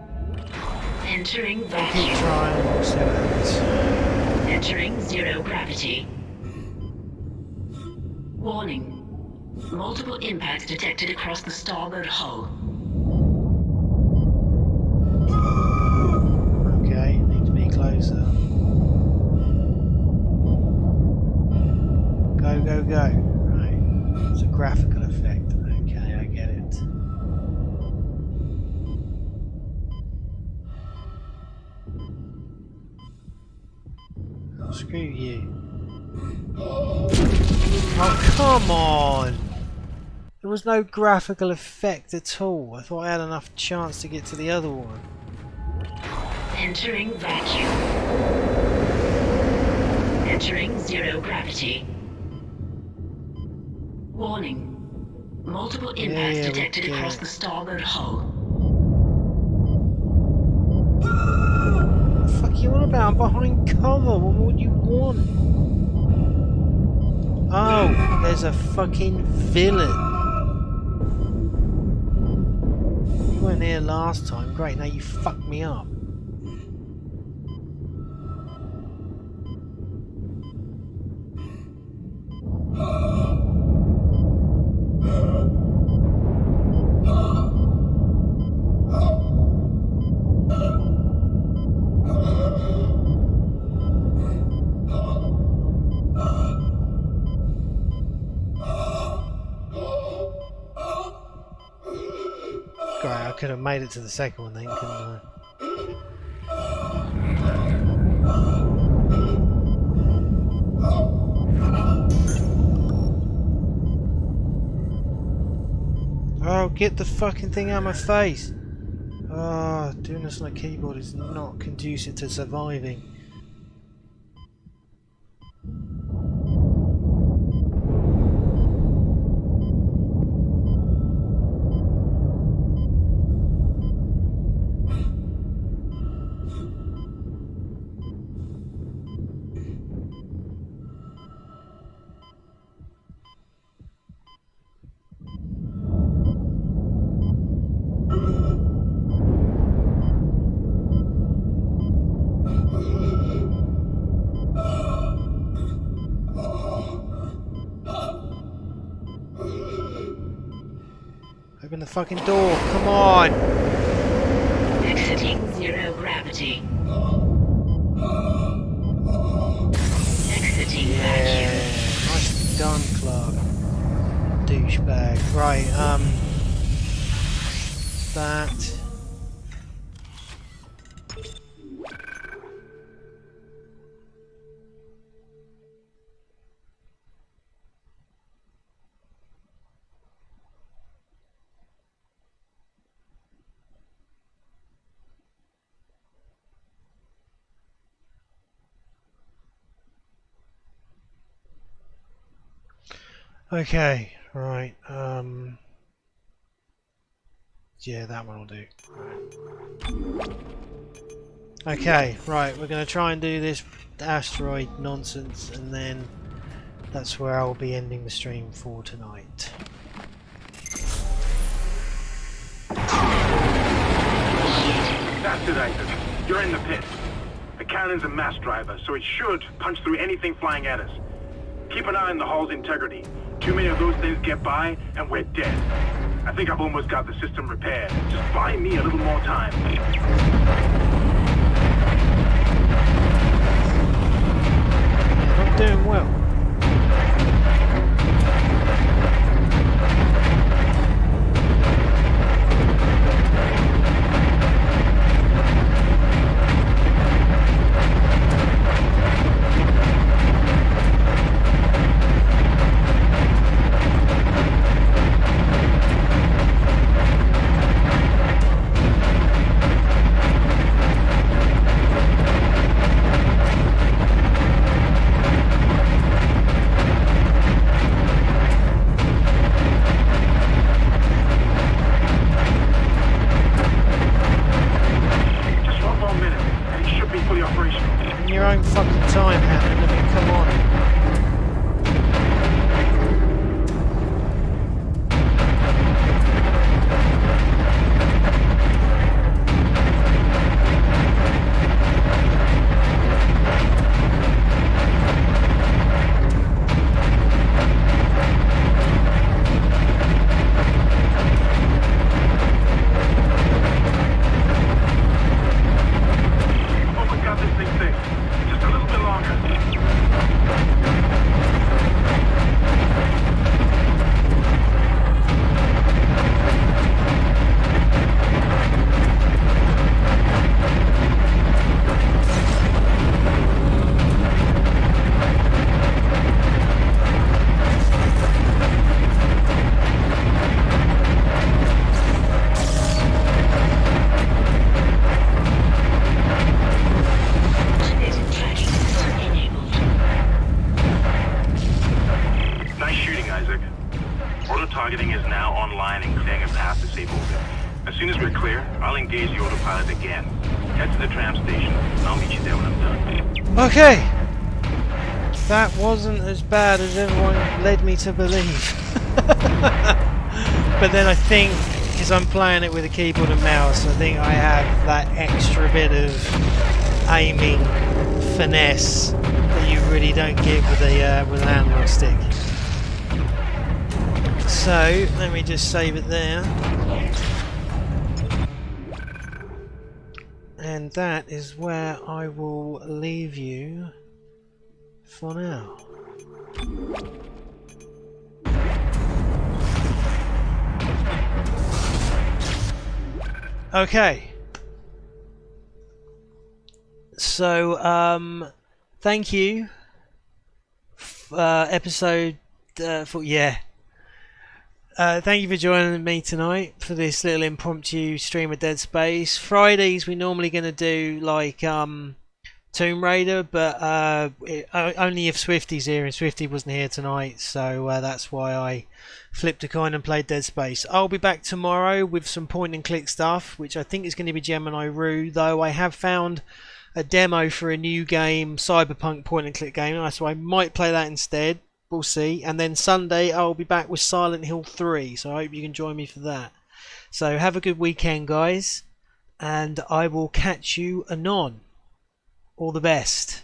D: Entering
B: keep
D: vacuum.
B: trying. We'll see what happens.
D: Entering zero gravity. Warning. Multiple impacts detected across the starboard hull.
B: Okay, need to be closer. Go, go, go. Right, it's a graphical effect. Okay, I get it. Oh, screw you. Oh, come on! There was no graphical effect at all. I thought I had enough chance to get to the other one.
D: Entering vacuum. Entering zero gravity. Warning. Multiple impacts
B: Yeah, we
D: detected
B: get
D: across
B: it.
D: the starboard hull.
B: What the fuck are you on about? I'm behind cover. What more do you want? Oh, there's a fucking villain. You weren't here last time. Great, now you fucked me up. Great, I could have made it to the second one then, couldn't I? Oh, get the fucking thing out of my face! Oh, doing this on a keyboard is not conducive to surviving. Open the fucking door, come on!
D: Exiting zero gravity. Exiting vacuum.
B: Nice done, Clark. Douchebag. Right, that. Okay, right. Yeah, that one will do. Right. Okay, right. We're going to try and do this asteroid nonsense, and then that's where I'll be ending the stream for tonight.
J: That's it, Isaac. You're in the pit. The cannon's a mass driver, so it should punch through anything flying at us. Keep an eye on the hull's integrity. Too many of those things get by, and we're dead. I think I've almost got the system repaired. Just buy me a little more time.
B: I'm doing well.
J: Targeting is now online and clearing a path to safe orbit. As soon as we're clear, I'll engage the autopilot again. Head to the tram station. I'll meet you there when I'm done.
B: Okay! That wasn't as bad as everyone led me to believe. But then I think, because I'm playing it with a keyboard and mouse, I think I have that extra bit of aiming finesse that you really don't get with an analog stick. So let me just save it there, and that is where I will leave you for now. Okay, so thank you episode thank you for joining me tonight for this little impromptu stream of Dead Space. Fridays we're normally going to do like Tomb Raider, but only if Swifty's here, and Swifty wasn't here tonight, so that's why I flipped a coin and played Dead Space. I'll be back tomorrow with some point and click stuff, which I think is going to be Gemini Rue, though I have found a demo for a new game, Cyberpunk point and click game, so I might play that instead. We'll see. And then Sunday I'll be back with Silent Hill 3, so I hope you can join me for that. So have a good weekend, guys, and I will catch you anon. All the best.